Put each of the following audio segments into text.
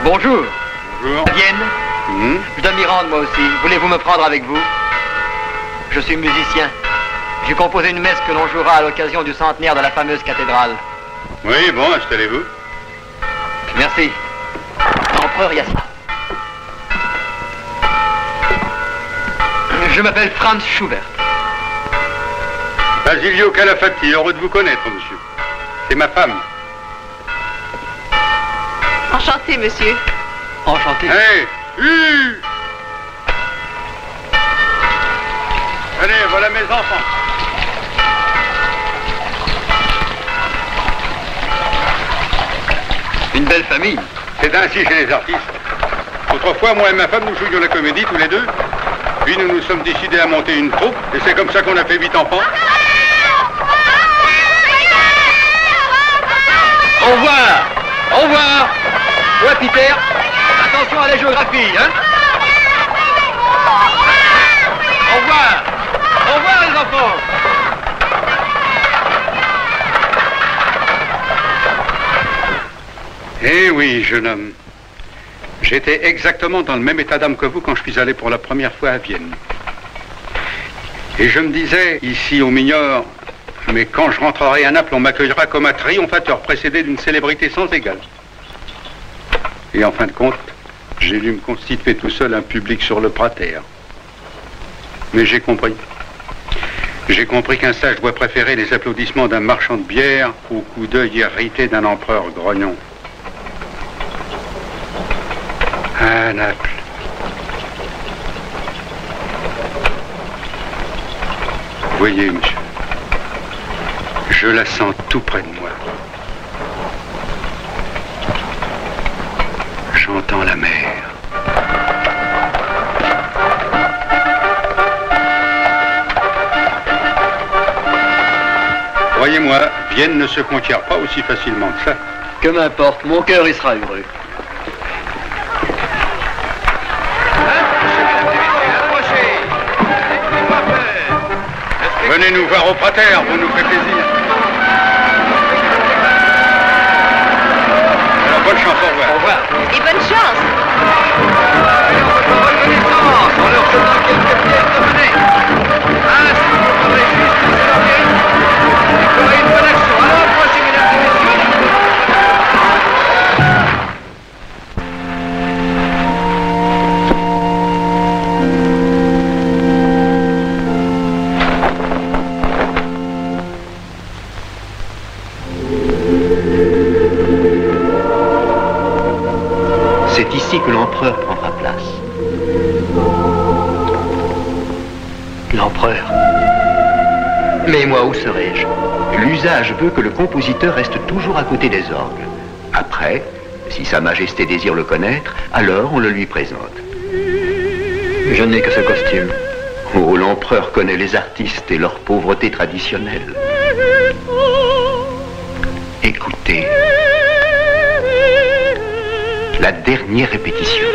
Bonjour. Bonjour. Vienne. Je dois m'y rendre moi aussi. Voulez-vous me prendre avec vous? Je suis musicien. J'ai composé une messe que l'on jouera à l'occasion du centenaire de la fameuse cathédrale. Oui, bon, installez-vous. Merci. L'empereur Yassin. Je m'appelle Franz Schubert. Basilio Calafati, heureux de vous connaître, monsieur. C'est ma femme. Enchanté, monsieur. Enchanté. Hé, Allez, voilà mes enfants. Une belle famille. C'est ainsi chez les artistes. Autrefois, moi et ma femme, nous jouions la comédie tous les deux. Puis nous nous sommes décidés à monter une troupe, et c'est comme ça qu'on a fait 8 enfants. Au revoir. Au revoir. Ouais, Peter. Attention à la géographie, hein. Au revoir. Au revoir, les enfants. Eh oui, jeune homme. J'étais exactement dans le même état d'âme que vous quand je suis allé pour la première fois à Vienne. Et je me disais, ici au Mignor, mais quand je rentrerai à Naples, on m'accueillera comme un triomphateur précédé d'une célébrité sans égale. Et en fin de compte, j'ai dû me constituer tout seul un public sur le prater. Mais j'ai compris. J'ai compris qu'un sage doit préférer les applaudissements d'un marchand de bière au coup d'œil irrité d'un empereur grognon. À Naples. Voyez, monsieur, je la sens tout près de moi. J'entends la mer. Croyez-moi, Vienne ne se conquiert pas aussi facilement que ça. Que m'importe, mon cœur y sera heureux. Venez nous voir au prater, vous nous faites plaisir. Alors, bonne chance, au revoir. Au revoir. Et bonne chance. Reconnaissance en leur donnant quelques pièces de monnaie. Ah, si vous parlez juste de salariés, il ferait une bonne action. Alors, approchez, mesdames et messieurs. C'est ici que l'empereur prendra place. L'empereur. Mais moi, où serais-je? L'usage veut que le compositeur reste toujours à côté des orgues. Après, si Sa Majesté désire le connaître, alors on le lui présente. Je n'ai que ce costume. Oh, l'empereur connaît les artistes et leur pauvreté traditionnelle. Écoutez. La dernière répétition.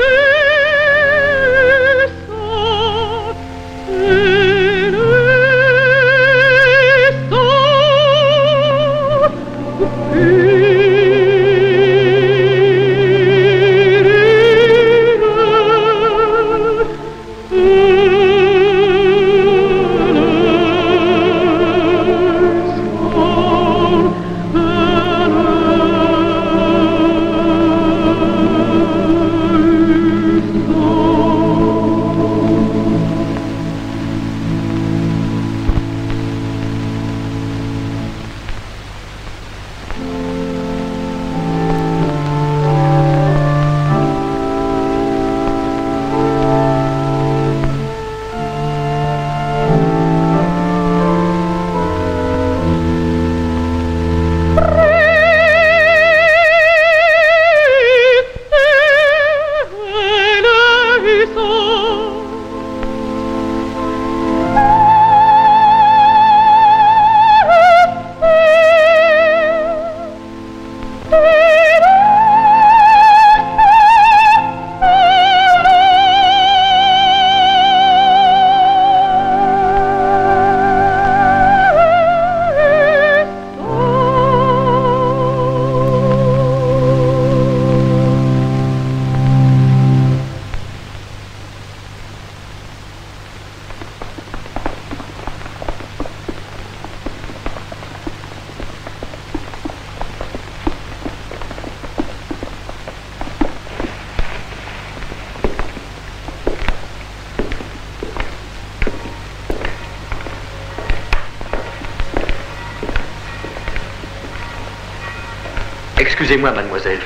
Excusez-moi, mademoiselle.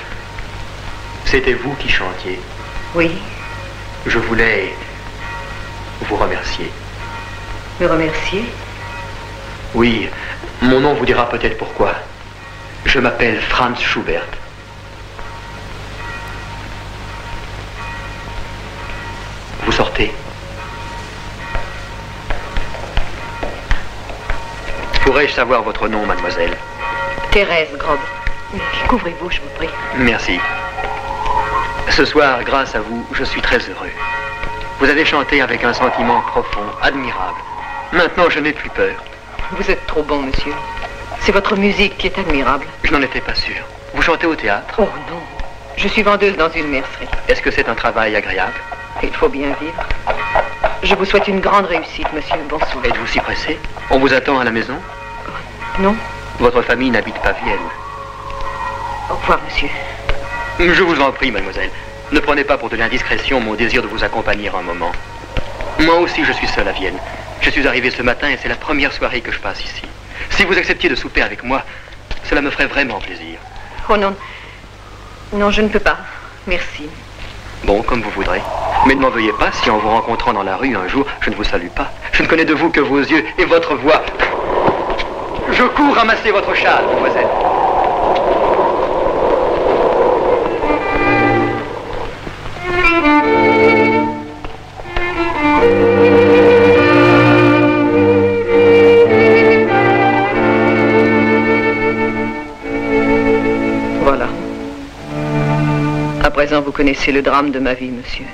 C'était vous qui chantiez. Oui, Je voulais vous remercier. me remercier. Oui, mon nom vous dira peut-être pourquoi. Je m'appelle Franz Schubert. Vous sortez. Pourrais-je savoir votre nom, mademoiselle? Thérèse Grob. Couvrez-vous, je vous prie. Merci. Ce soir, grâce à vous, je suis très heureux. Vous avez chanté avec un sentiment profond, admirable. Maintenant, je n'ai plus peur. Vous êtes trop bon, monsieur. C'est votre musique qui est admirable. Je n'en étais pas sûr. Vous chantez au théâtre? Oh non. Je suis vendeuse dans une mercerie. Est-ce que c'est un travail agréable? Il faut bien vivre. Je vous souhaite une grande réussite, monsieur. Bonsoir. Êtes-vous si pressé? On vous attend à la maison? Non? Votre famille n'habite pas Vienne. Au revoir, monsieur. Je vous en prie, mademoiselle. Ne prenez pas pour de l'indiscrétion mon désir de vous accompagner un moment. Moi aussi, je suis seul à Vienne. Je suis arrivé ce matin et c'est la première soirée que je passe ici. Si vous acceptiez de souper avec moi, cela me ferait vraiment plaisir. Oh non. Non, je ne peux pas. Merci. Bon, comme vous voudrez. Mais ne m'en veuillez pas si en vous rencontrant dans la rue un jour, je ne vous salue pas. Je ne connais de vous que vos yeux et votre voix. Je cours ramasser votre châle, mademoiselle. Voilà. À présent, vous connaissez le drame de ma vie, monsieur.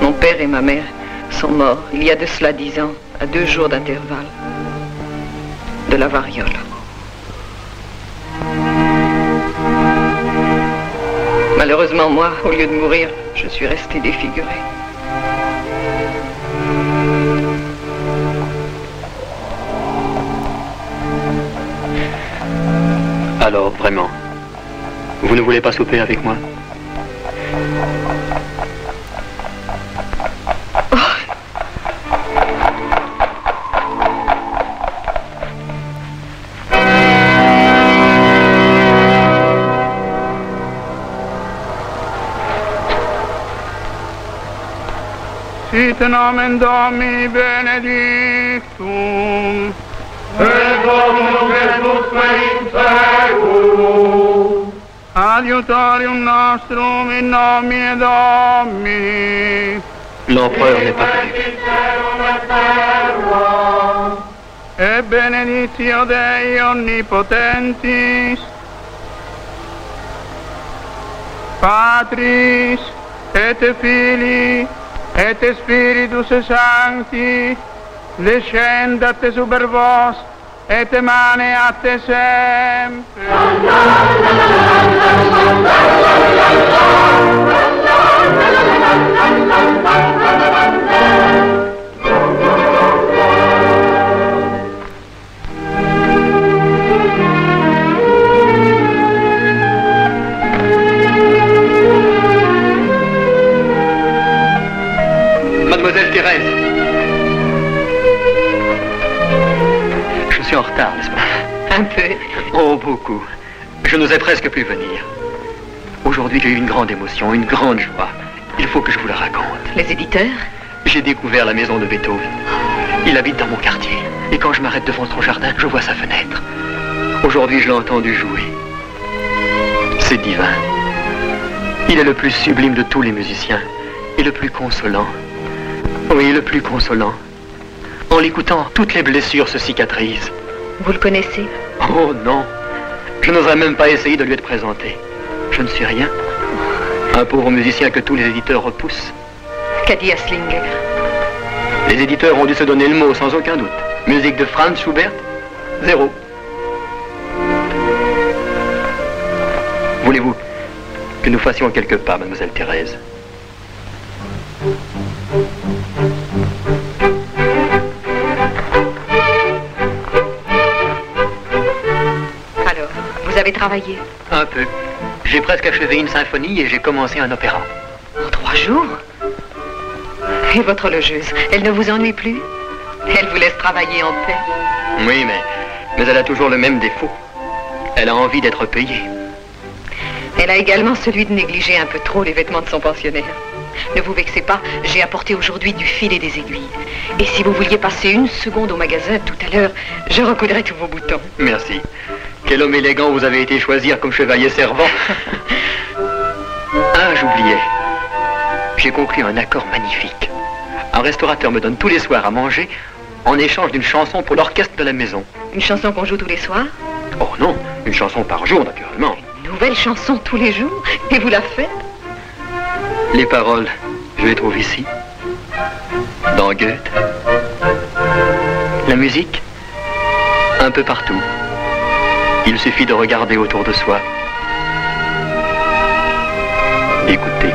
Mon père et ma mère sont morts il y a de cela 10 ans, à 2 jours d'intervalle, de la variole. Malheureusement, moi, au lieu de mourir, je suis restée défigurée. Alors, vraiment, vous ne voulez pas souper avec moi? Sit nomen Domini benedictum, et Dominus Christus in seculum, adiutorium nostrum in nomine Domini. L'empereur n'est pas venu. Et benedictio Dei omnipotentis, Patris, et Filii, et Spiritus Sancti, descendat super vos, et maneat sempre. Mademoiselle Thérèse. Je suis en retard, n'est-ce pas? Un peu. Oh, beaucoup. Je n'osais presque plus venir. Aujourd'hui, j'ai eu une grande émotion, une grande joie. Il faut que je vous la raconte. Les éditeurs? J'ai découvert la maison de Beethoven. Il habite dans mon quartier. Et quand je m'arrête devant son jardin, je vois sa fenêtre. Aujourd'hui, je l'ai entendu jouer. C'est divin. Il est le plus sublime de tous les musiciens. Et le plus consolant. Oui, le plus consolant. En l'écoutant, toutes les blessures se cicatrisent. Vous le connaissez? Oh non. Je n'oserais même pas essayer de lui être présenté. Je ne suis rien. Un pauvre musicien que tous les éditeurs repoussent. Qu'a dit Aslinger? Les éditeurs ont dû se donner le mot sans aucun doute. Musique de Franz Schubert, 0. Voulez-vous que nous fassions quelques pas, mademoiselle Thérèse? Alors, vous avez travaillé? Un peu. J'ai presque achevé une symphonie et j'ai commencé un opéra. En 3 jours? Et votre logeuse, elle ne vous ennuie plus? Elle vous laisse travailler en paix? Oui, mais elle a toujours le même défaut. Elle a envie d'être payée. Elle a également celui de négliger un peu trop les vêtements de son pensionnaire. Ne vous vexez pas, j'ai apporté aujourd'hui du fil et des aiguilles. Et si vous vouliez passer une seconde au magasin tout à l'heure, je recoudrais tous vos boutons. Merci. Quel homme élégant vous avez été choisir comme chevalier servant. Ah, j'oubliais. J'ai conclu un accord magnifique. Un restaurateur me donne tous les soirs à manger en échange d'une chanson pour l'orchestre de la maison. Une chanson qu'on joue tous les soirs? Oh non, une chanson par jour, naturellement. Une nouvelle chanson tous les jours? Et vous la faites? Les paroles, je les trouve ici, dans Goethe. La musique, un peu partout. Il suffit de regarder autour de soi. Écoutez.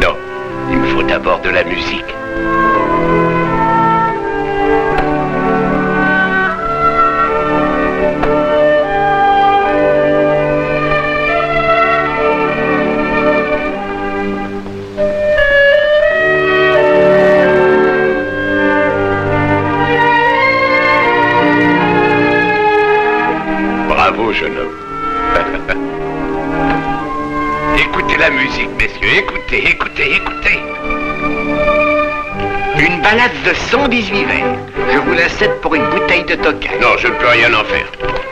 Non, il me faut d'abord de la musique. Bravo, jeune homme. Écoutez la musique, messieurs, écoutez, écoutez, écoutez. Une balade de 118 vers. Je vous la cède pour une bouteille de Tokai. Non, je ne peux rien en faire.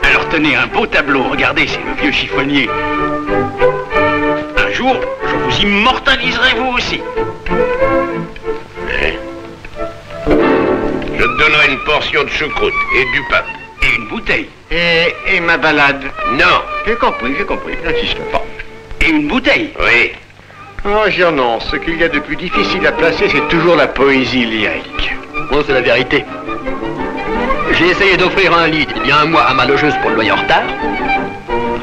Alors tenez, un beau tableau, regardez, c'est le vieux chiffonnier. Un jour, je vous immortaliserai vous aussi. Je te donnerai une portion de choucroute et du pain. Et une bouteille. Et ma balade? Non. J'ai compris, n'insiste pas. Et une bouteille. Oui. Oh, Gernon, ce qu'il y a de plus difficile à placer, c'est toujours la poésie lyrique. Oh, c'est la vérité. J'ai essayé d'offrir un lit il y a un mois à ma logeuse pour le loyer en retard.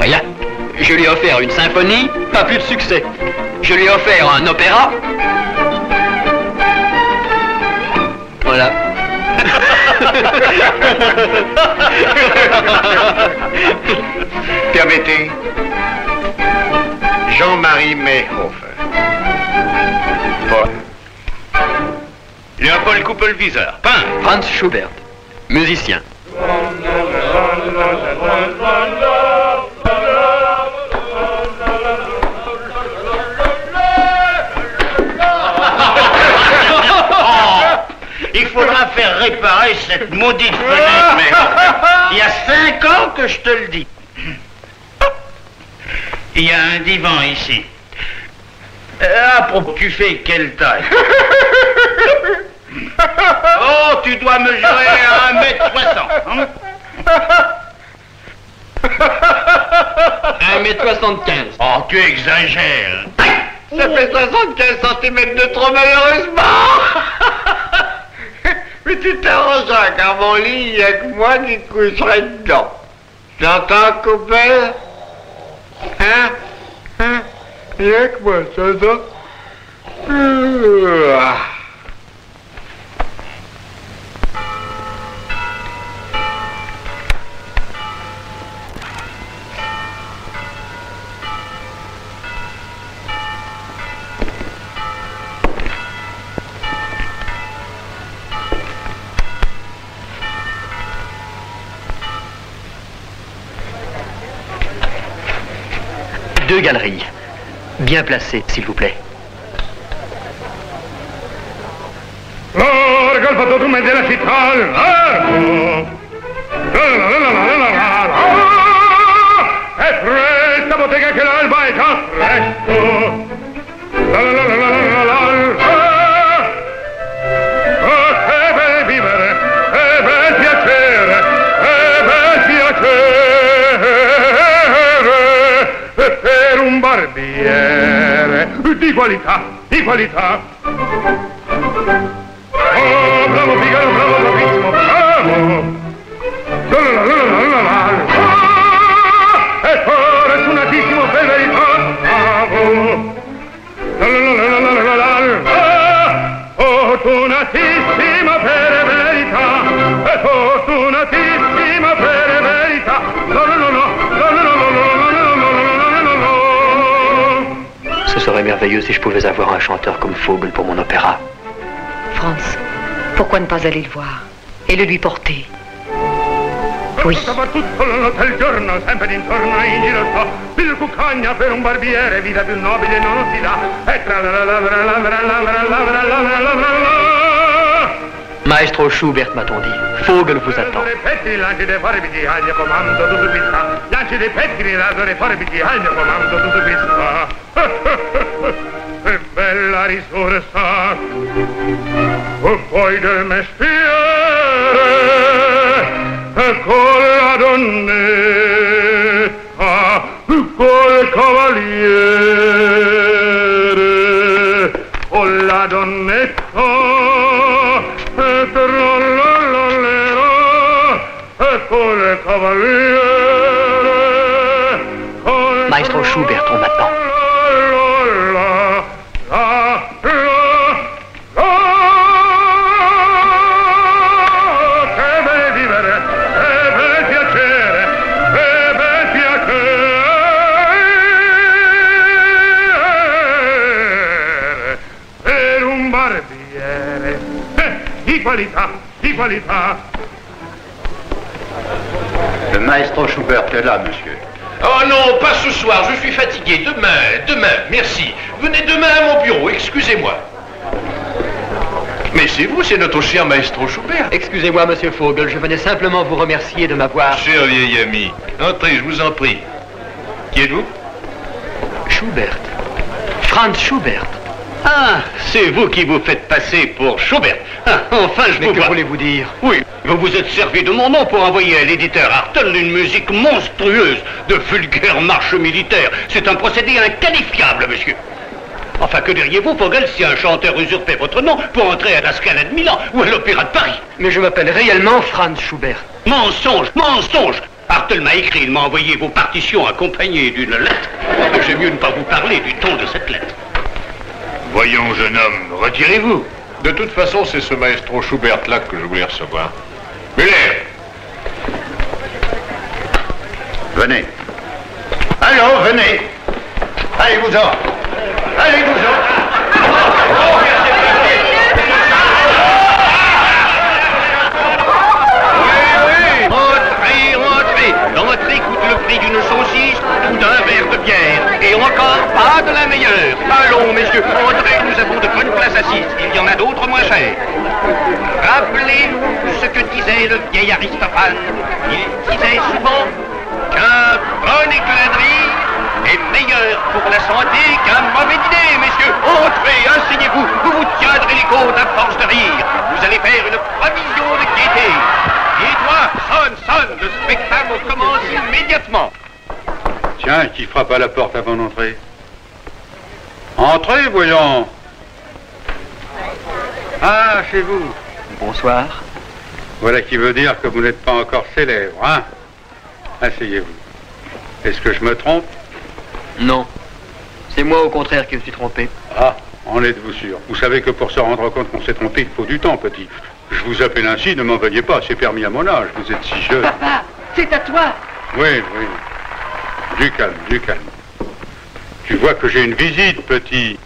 Rien. Je lui ai offert une symphonie, pas plus de succès. Je lui ai offert un opéra. Voilà. Permettez. Jean-Marie Mayhofer. Voilà. Léopold Kuppelwieser, peintre. Franz Schubert, musicien. Il faudra faire réparer cette maudite fenêtre, mais il y a 5 ans que je te le dis. Il y a un divan ici. À propos, tu fais quelle taille? Oh, tu dois mesurer 1m60. Hein? 1m75. Oh, tu exagères. Ça fait 75 cm de trop, malheureusement. Mais tu t'arrangeras, car mon lit, il n'y a que moi qui coucherai dedans. T'entends, copain? Hein? Il n'y a que moi, t'entends? Deux galeries. Bien placées, s'il vous plaît. Largo il pattume della città, largo! È fresca bottega che l'alba è già fresco! Oh, che bel vivere, che bel piacere, che bel piacere per un barbiere di qualità, di qualità! Oh, bravo Figaro, bravo, bravissimo, bravo! E fortunatissimo per verità, bravo! Fortunatissimo per verità! merveilleux si je pouvais avoir un chanteur comme Vogel pour mon opéra. Franz, pourquoi ne pas aller le voir et le lui porter? Oui. Soprattutto l'hotel giorno, sempre d'intorno in giro sto. Il cuccagna per un barbiere, vita più nobile non si dà. E tra la. Maestro Schubert, m'a-t-on dit. Vogel vous attend. Le pettini, lanci dei forbici, al mio comando tutto qui sta. Lanci dei pettini, raso dei forbici, al mio comando tutto qui sta. Che bella risorsa. E poi del mestiere. Con la donnetta, col cavaliere, con la donnetta, e trollololero, e col cavaliere, col Maestro Schubert, on m'attend. Di qualità. Le maestro Schubert est là, monsieur. Oh non, pas ce soir, je suis fatigué. Demain, merci. Venez demain à mon bureau, excusez-moi. Mais c'est vous, c'est notre cher maestro Schubert. Excusez-moi, monsieur Vogel, je venais simplement vous remercier de m'avoir... Cher vieil ami, entrez, je vous en prie. Qui êtes-vous? Schubert. Franz Schubert. Ah, c'est vous qui vous faites passer pour Schubert. Ah, enfin, je Mais vous que vois. voulez-vous dire? Oui, vous vous êtes servi de mon nom pour envoyer à l'éditeur Hartel une musique monstrueuse de vulgaires marches militaires. C'est un procédé inqualifiable, monsieur. Enfin, que diriez-vous, Vogel, si un chanteur usurpait votre nom pour entrer à la Scala de Milan ou à l'Opéra de Paris? Mais je m'appelle réellement Franz Schubert. Mensonge, mensonge! Hartel m'a écrit, il m'a envoyé vos partitions accompagnées d'une lettre. J'aime mieux ne pas vous parler du ton de cette lettre. Voyons, jeune homme, retirez-vous. De toute façon, c'est ce maestro Schubert-là que je voulais recevoir. Müller! Venez. Allons, venez. Allez-vous-en. Allez-vous-en. L'entrée coûte le prix d'une saucisse ou d'un verre de bière. Et encore pas de la meilleure. Allons, messieurs, entrez, nous avons de bonnes places assises. Il y en a d'autres moins chères. Rappelez-vous ce que disait le vieil Aristophane. Il disait souvent qu'un bon éclat de rire est meilleur pour la santé qu'un mauvais dîner, messieurs. Entrez, asseyez-vous, vous vous tiendrez les côtes à force de rire. Vous allez faire une provision de gaieté. Et toi, sonne, le spectacle commence immédiatement. Tiens, qui frappe à la porte avant d'entrer? Entrez, voyons. Ah, chez vous. Bonsoir. Voilà qui veut dire que vous n'êtes pas encore célèbre, hein? Asseyez-vous. Est-ce que je me trompe? Non. C'est moi, au contraire, qui me suis trompé. Ah, en êtes-vous sûr? Vous savez que pour se rendre compte qu'on s'est trompé, il faut du temps, petit. Je vous appelle ainsi, ne m'en veuillez pas, c'est permis à mon âge, vous êtes si jeune. Papa, c'est à toi. Oui, oui. Du calme, du calme. Tu vois que j'ai une visite, petit.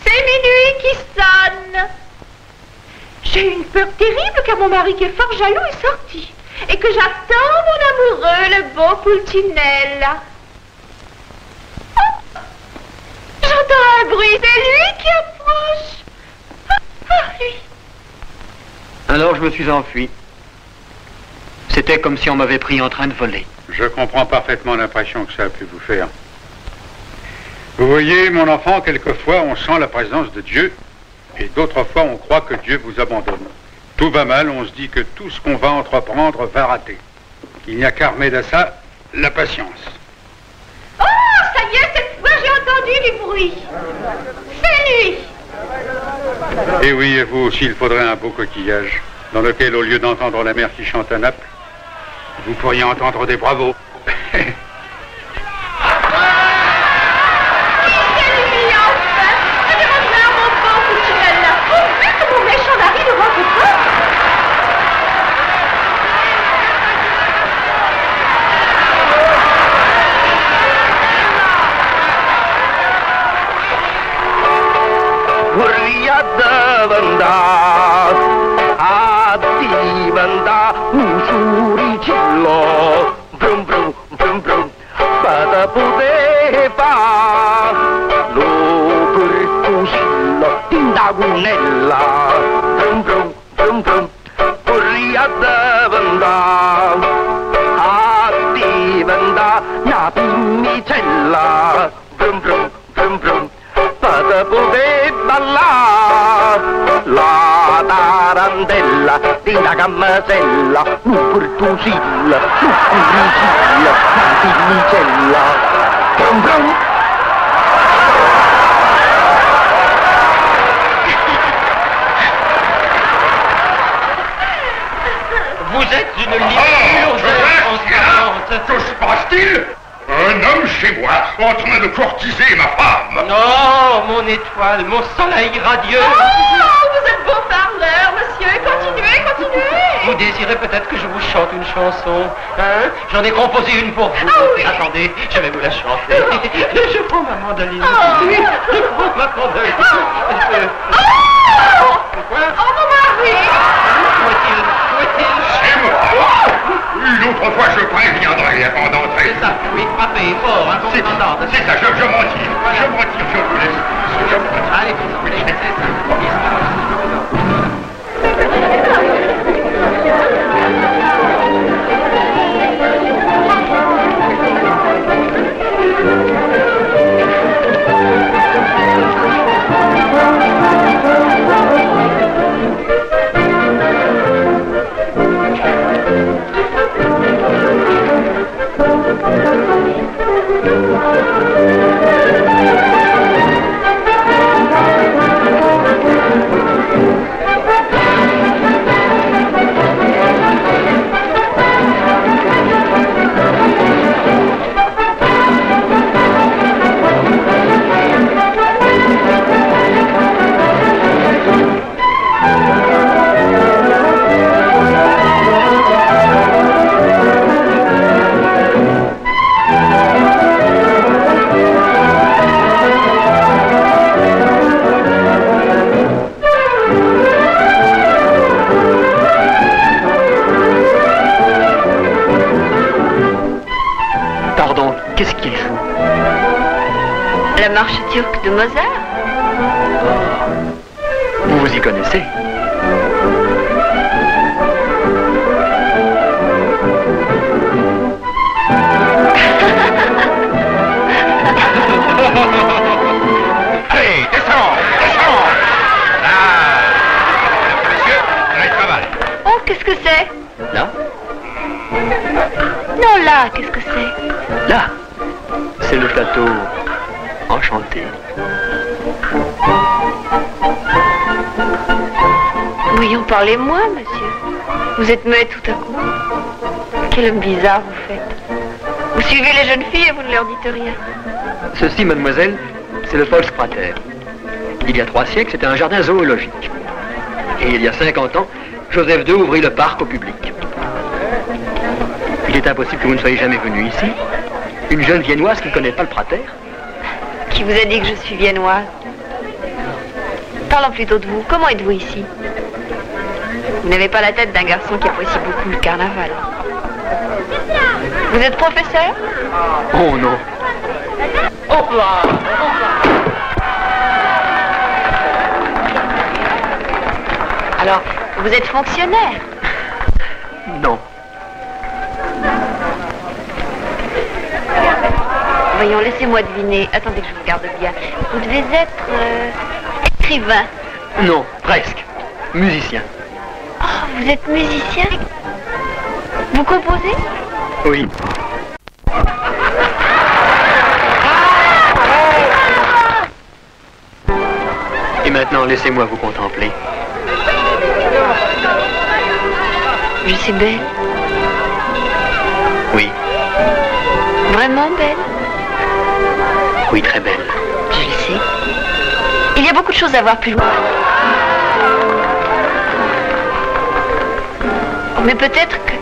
C'est minuit qui sonne. J'ai eu une peur terrible car mon mari qui est fort jaloux est sorti. Et que j'attends mon amoureux, le beau Pulcinella. Oh, j'entends un bruit, c'est lui qui approche. Lui. Alors je me suis enfui. C'était comme si on m'avait pris en train de voler. Je comprends parfaitement l'impression que ça a pu vous faire. Vous voyez, mon enfant, quelquefois on sent la présence de Dieu et d'autres fois on croit que Dieu vous abandonne. Tout va mal, on se dit que tout ce qu'on va entreprendre va rater. Il n'y a qu'à remettre à ça la patience. Oh, ça y est, cette fois j'ai entendu du bruit. C'est lui. Et oui, et vous aussi, il faudrait un beau coquillage dans lequel, au lieu d'entendre la mer qui chante à Naples, vous pourriez entendre des bravos. C'est lui, enfin. Allez, reviens, mon bon Pulcinella. Oh, mais que mon méchant mari ne rentre pas. 된다. 앞뒤반다 무소리 질러 브rum브rum 브rum브rum 바다보대봐 로브를 부실러 뛴다고 낼라 브rum브rum 브rum브rum 뿌리하다 반다 앞뒤반다 나비미 젤라 브rum브rum 브rum브rum 바다보대 발라 la tarantella di una gammasella, un portusilla, un curicilla, una pinnicella. Brum brum. Vous êtes une libre transparente. Que se passe-t-il? Un homme chez moi en train de courtiser ma femme. Non, mon étoile, mon soleil radieux. Oh, vous êtes beau parleur, monsieur. Continuez, continuez. Vous désirez peut-être que je vous chante une chanson, hein? J'en ai composé une pour vous. Ah oui. Attendez, je vais vous la chanter. Je prends ma mandoline. Oh. Oui, je prends ma mandoline. Quoi? Oh, mon mari. Où est-il? C'est moi. Une autre fois, je préviendrai avant d'entrer. C'est ça, oui, frappez fort, hein, qu'on s'entende. C'est ça, je m'en tire. Je m'en tire, je vous laisse. Je m'en tire. Allez, vous laissez ça. Qu'est-ce qu'il joue? La marche turque de Mozart. Vous vous y connaissez? Allez, descends, descends. Là. Monsieur, là, il travaille. Oh, qu'est-ce que c'est? Là? Non, là, qu'est-ce que c'est? Là, c'est le château enchanté. Voyons, parlez-moi, monsieur. Vous êtes muet tout à coup. Quel homme bizarre vous faites. Vous suivez les jeunes filles et vous ne leur dites rien. Ceci, mademoiselle, c'est le Volksprater. Il y a 3 siècles, c'était un jardin zoologique. Et il y a 50 ans, Joseph II ouvrit le parc au public. Il est impossible que vous ne soyez jamais venu ici. Une jeune viennoise qui ne connaît pas le Prater. Qui vous a dit que je suis viennoise? Parlons plutôt de vous. Comment êtes-vous ici? Vous n'avez pas la tête d'un garçon qui apprécie beaucoup le carnaval. Vous êtes professeur? Oh non. Hop là! Alors, vous êtes fonctionnaire? Non. Voyons, laissez-moi deviner. Attendez que je vous regarde bien. Vous devez être écrivain. Non, presque. Musicien. Oh, vous êtes musicien? Vous composez? Oui. Et maintenant, laissez-moi vous contempler. Je suis belle. Oui. Vraiment belle? Oui, très belle. Je le sais. Il y a beaucoup de choses à voir plus loin. Mais peut-être que...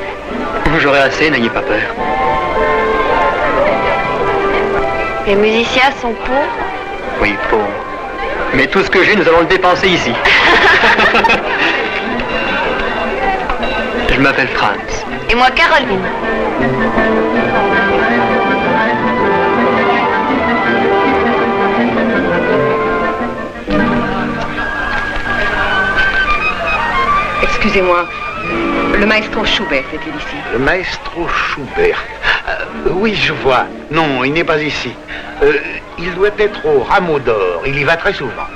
J'aurai assez, n'ayez pas peur. Les musiciens sont pauvres? Oui, pauvres. Mais tout ce que j'ai, nous allons le dépenser ici. Je m'appelle Franz. Et moi, Caroline. Excusez-moi, le maestro Schubert est-il ici? Le maestro Schubert. Oui, je vois. Non, il n'est pas ici. Il doit être au Rameau d'Or. Il y va très souvent.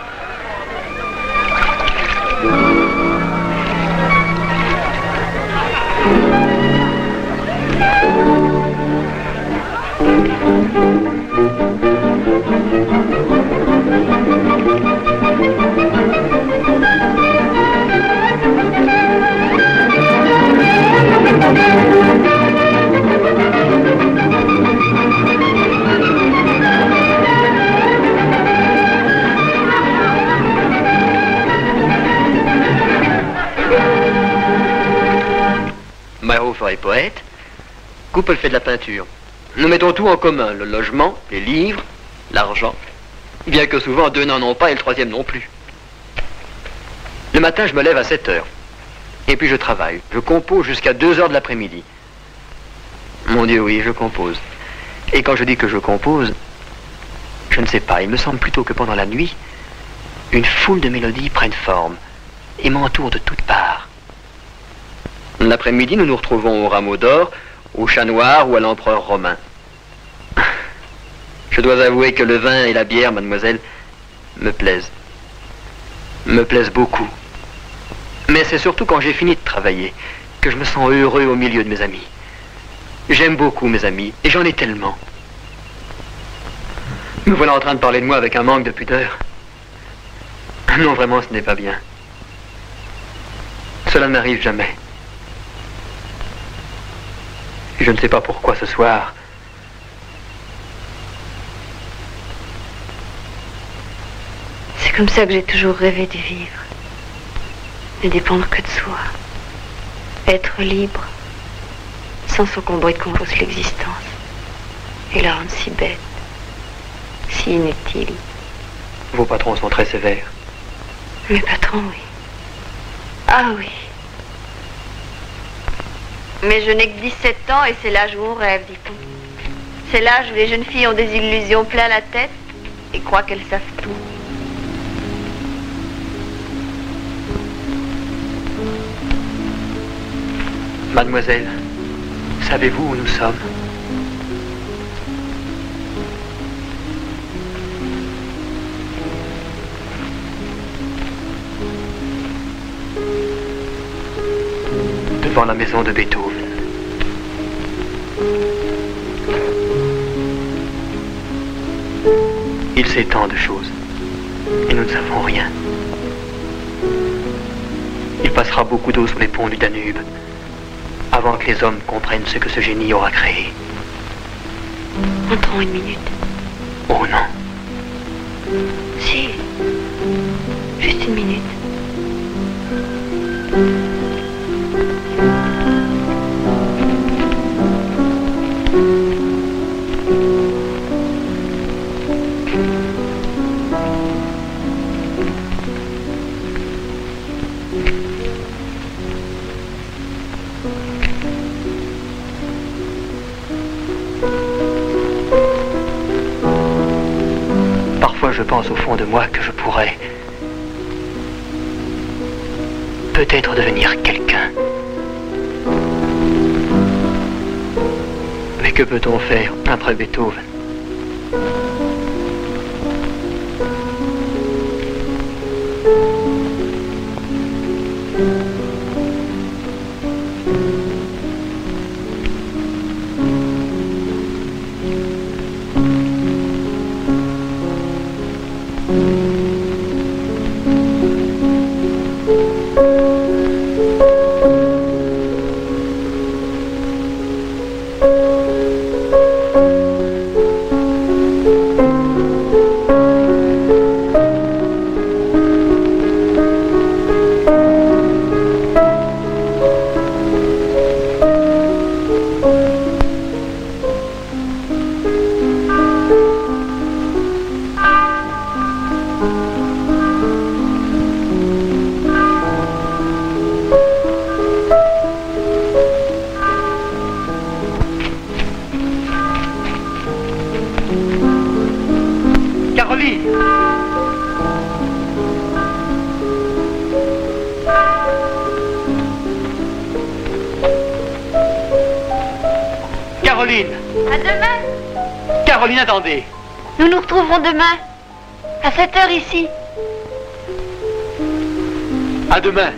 Mayhofer est poète. Couple fait de la peinture. Nous mettons tout en commun, le logement, les livres, l'argent. Bien que souvent, deux n'en ont pas et le troisième non plus. Le matin, je me lève à 7 heures. Et puis je travaille. Je compose jusqu'à 2 heures de l'après-midi. Mon Dieu, oui, je compose. Et quand je dis que je compose, je ne sais pas, il me semble plutôt que pendant la nuit, une foule de mélodies prennent forme et m'entourent de toutes parts. L'après-midi, nous nous retrouvons au Rameau d'Or, au Chat Noir ou à l'Empereur romain. Je dois avouer que le vin et la bière, mademoiselle, me plaisent. Me plaisent beaucoup. Mais c'est surtout quand j'ai fini de travailler que je me sens heureux au milieu de mes amis. J'aime beaucoup mes amis, et j'en ai tellement. Me voilà en train de parler de moi avec un manque de pudeur. Non, vraiment, ce n'est pas bien. Cela ne m'arrive jamais. Et je ne sais pas pourquoi ce soir. C'est comme ça que j'ai toujours rêvé de vivre. Ne dépendre que de soi. Être libre, sans s'encombrer de qu'on fausse l'existence. Et la rendre si bête, si inutile. Vos patrons sont très sévères. Mes patrons, oui. Ah oui. Mais je n'ai que 17 ans et c'est l'âge où on rêve, dit-on. C'est l'âge où les jeunes filles ont des illusions plein la tête et croient qu'elles savent tout. Mademoiselle, savez-vous où nous sommes? Devant la maison de Beethoven. Il sait tant de choses, et nous ne savons rien. Il passera beaucoup d'eau sur les ponts du Danube, avant que les hommes comprennent ce que ce génie aura créé. Entrons une minute. Oh non. Si. Juste une minute. Je pense au fond de moi que je pourrais peut-être devenir quelqu'un. Mais que peut-on faire après Beethoven? Caroline! À demain. Caroline, attendez! Nous nous retrouverons demain, à 7h ici. À demain!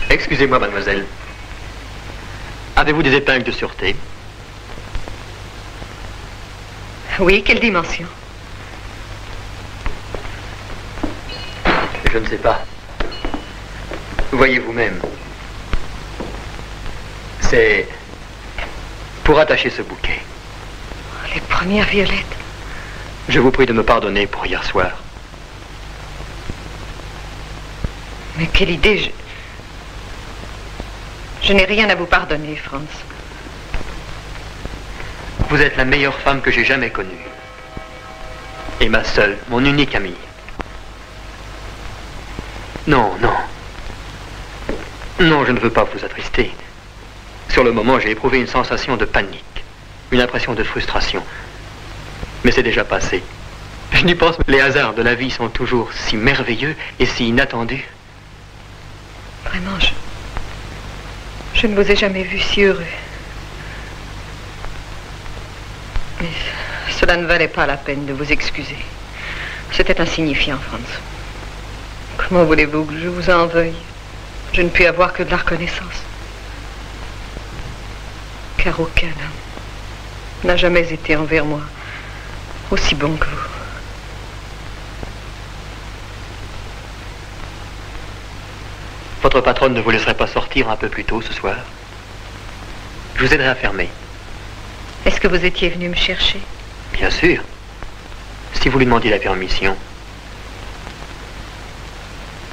Excusez-moi, mademoiselle. Avez-vous des épingles de sûreté? Oui, quelle dimension? Je ne sais pas. Voyez vous-même. C'est pour attacher ce bouquet. Les premières violettes. Je vous prie de me pardonner pour hier soir. Mais quelle idée! Je n'ai rien à vous pardonner, Franz. Vous êtes la meilleure femme que j'ai jamais connue. Et ma seule, mon unique amie. Non, non. Non, je ne veux pas vous attrister. Sur le moment, j'ai éprouvé une sensation de panique, une impression de frustration. Mais c'est déjà passé. Je n'y pense, les hasards de la vie sont toujours si merveilleux et si inattendus. Vraiment, je ne vous ai jamais vu si heureux. Mais cela ne valait pas la peine de vous excuser. C'était insignifiant, Franz. Comment voulez-vous que je vous en veuille? Je ne puis avoir que de la reconnaissance. Car aucun homme n'a jamais été envers moi aussi bon que vous. Votre patronne ne vous laisserait pas sortir un peu plus tôt ce soir? Je vous aiderai à fermer. Est-ce que vous étiez venu me chercher? Bien sûr. Si vous lui demandiez la permission.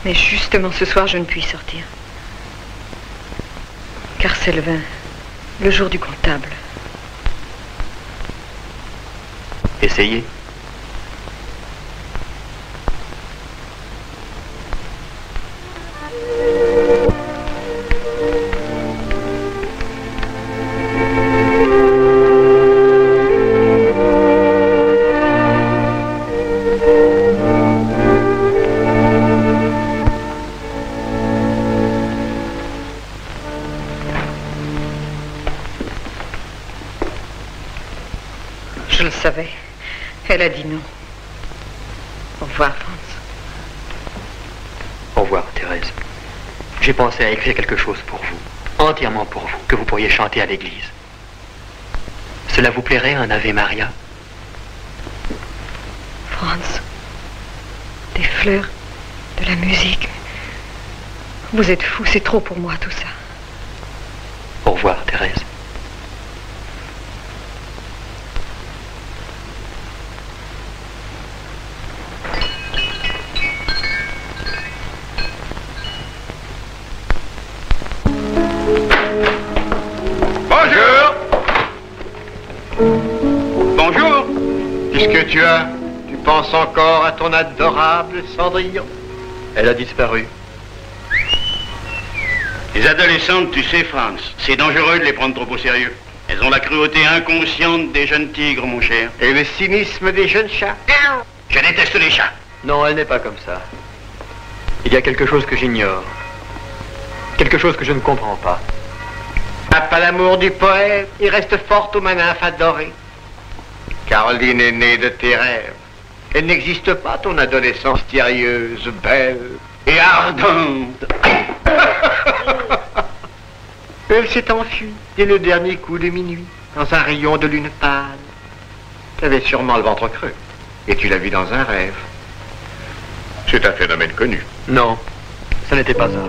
Mais justement, ce soir, je ne puis sortir. Car c'est le jour du comptable. Essayez. Je le savais. Elle a dit non. Au revoir, Franz. Au revoir, Thérèse. J'ai pensé à écrire quelque chose pour vous, entièrement pour vous, que vous pourriez chanter à l'église. Cela vous plairait, un Ave Maria? Franz, des fleurs, de la musique. Vous êtes fou, c'est trop pour moi tout ça. Au revoir, Thérèse. Bonjour. Bonjour. Qu'est-ce que tu as? Tu penses encore à ton adorable Cendrillon? Elle a disparu. Les adolescentes, tu sais, Franz, c'est dangereux de les prendre trop au sérieux. Elles ont la cruauté inconsciente des jeunes tigres, mon cher. Et le cynisme des jeunes chats? Je déteste les chats. Non, elle n'est pas comme ça. Il y a quelque chose que j'ignore. Quelque chose que je ne comprends pas. N'a pas l'amour du poète, il reste forte au manaf adoré. Caroline est née de tes rêves. Elle n'existe pas, ton adolescence mystérieuse, belle Et ardente. Elle s'est enfuie dès le dernier coup de minuit, dans un rayon de lune pâle. Tu avais sûrement le ventre creux, et tu l'as vue dans un rêve. C'est un phénomène connu. Non, ça n'était pas ça.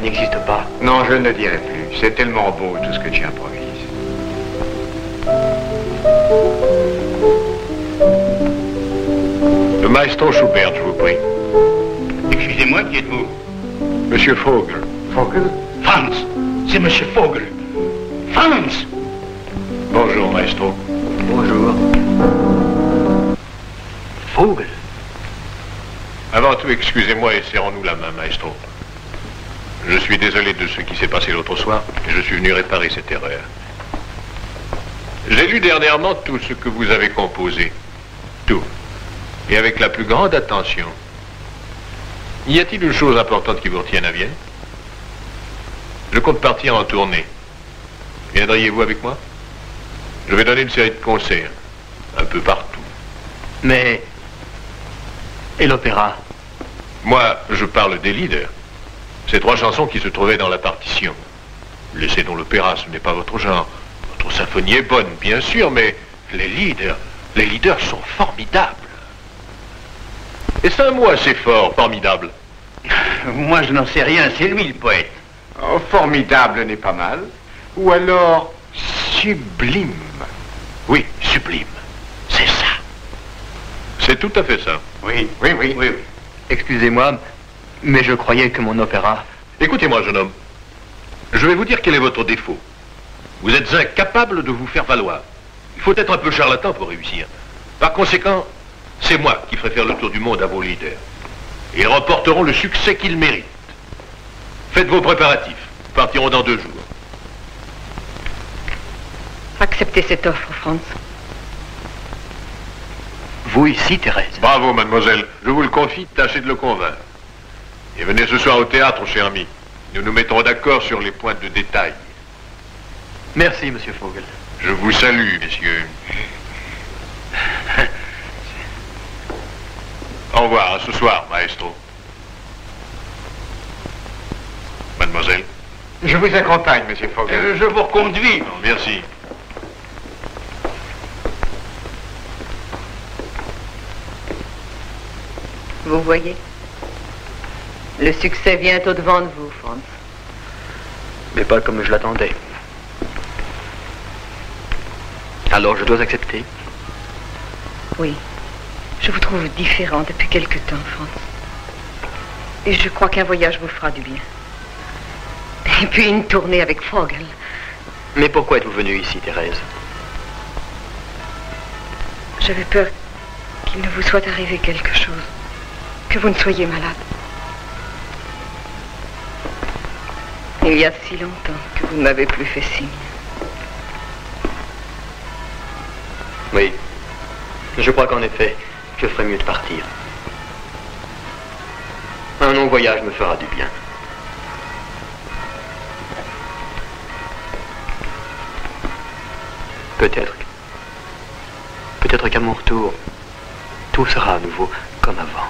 n'existe pas. Non, je ne le dirai plus. C'est tellement beau tout ce que tu improvises. Le maestro Schubert, je vous prie. Excusez-moi, qui êtes-vous? Monsieur Vogel. Vogel? Franz, c'est Monsieur Vogel. Franz! Bonjour, maestro. Bonjour. Vogel. Avant tout, excusez-moi et serrons-nous la main, maestro. Je suis désolé de ce qui s'est passé l'autre soir et je suis venu réparer cette erreur. J'ai lu dernièrement tout ce que vous avez composé. Tout. Et avec la plus grande attention. Y a-t-il une chose importante qui vous retienne à Vienne? Je compte partir en tournée. Viendriez-vous avec moi? Je vais donner une série de concerts. Un peu partout. Mais... Et l'opéra? Moi, je parle des leaders. Ces 3 chansons qui se trouvaient dans la partition. Laissez donc l'opéra, ce n'est pas votre genre. Votre symphonie est bonne, bien sûr, mais les leaders sont formidables. Et c'est un mot assez fort, formidable. Moi, je n'en sais rien, c'est lui le poète. Oh, formidable n'est pas mal. Ou alors, sublime. Oui, sublime. C'est ça. C'est tout à fait ça. Oui. Excusez-moi, mais je croyais que mon opéra... Écoutez-moi, jeune homme. Je vais vous dire quel est votre défaut. Vous êtes incapable de vous faire valoir. Il faut être un peu charlatan pour réussir. Par conséquent, c'est moi qui ferai faire le tour du monde à vos leaders. Ils remporteront le succès qu'ils méritent. Faites vos préparatifs. Nous partirons dans 2 jours. Acceptez cette offre, Franz. Vous ici, Thérèse? Bravo, mademoiselle. Je vous le confie, tâchez de le convaincre. Et venez ce soir au théâtre, cher ami. Nous nous mettrons d'accord sur les points de détail. Merci, Monsieur Vogel. Je vous salue, messieurs. Au revoir, à ce soir, maestro. Mademoiselle. Je vous accompagne, monsieur Vogel. Je vous reconduis. Non, merci. Vous voyez? Le succès vient au-devant de vous, Franz. Mais pas comme je l'attendais. Alors je dois accepter? Oui. Je vous trouve différent depuis quelque temps, Franz. Et je crois qu'un voyage vous fera du bien. Et puis une tournée avec Vogel. Mais pourquoi êtes-vous venue ici, Thérèse? J'avais peur qu'il ne vous soit arrivé quelque chose. Que vous ne soyez malade. Il y a si longtemps que vous ne m'avez plus fait signe. Oui. Je crois qu'en effet, je ferais mieux de partir. Un long voyage me fera du bien. Peut-être qu'à mon retour, tout sera à nouveau comme avant.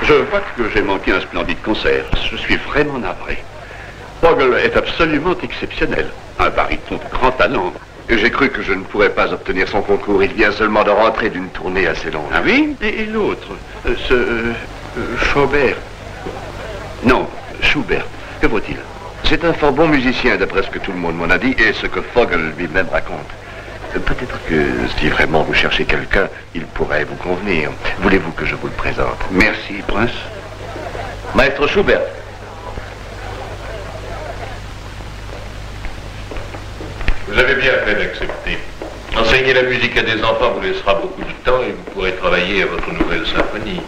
Je vois que j'ai manqué un splendide concert. Je suis vraiment navré. Vogel est absolument exceptionnel. Un baryton de grand talent. Et j'ai cru que je ne pourrais pas obtenir son concours. Il vient seulement de rentrer d'une tournée assez longue. Ah oui? Et l'autre? Schubert. Non, Schubert. Que vaut-il? C'est un fort bon musicien, d'après ce que tout le monde m'en a dit, et ce que Vogel lui-même raconte. Peut-être que si vraiment vous cherchez quelqu'un, il pourrait vous convenir. Voulez-vous que je vous le présente? Merci, Prince. Maître Schubert. Vous avez bien fait d'accepter. Enseigner la musique à des enfants vous laissera beaucoup de temps et vous pourrez travailler à votre nouvelle symphonie.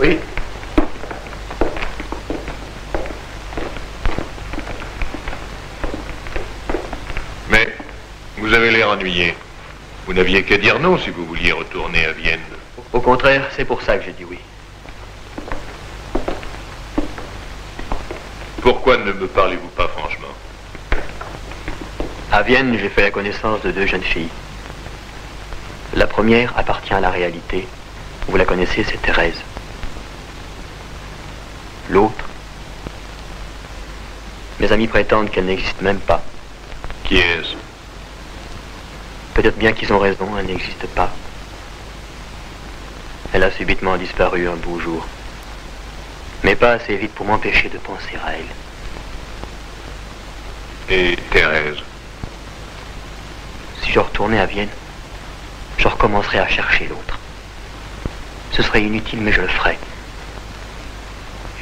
Oui. Mais vous avez l'air ennuyé. Vous n'aviez qu'à dire non si vous vouliez retourner à Vienne. Au contraire, c'est pour ça que j'ai dit oui. Pourquoi ne me parlez-vous pas franchement? À Vienne, j'ai fait la connaissance de deux jeunes filles. La première appartient à la réalité. Vous la connaissez, c'est Thérèse. L'autre, mes amis prétendent qu'elle n'existe même pas. Qui est-ce? Peut-être bien qu'ils ont raison, elle n'existe pas. Elle a subitement disparu un beau jour. Mais pas assez vite pour m'empêcher de penser à elle. Et Thérèse? Si je retournais à Vienne, je recommencerais à chercher l'autre. Ce serait inutile, mais je le ferais.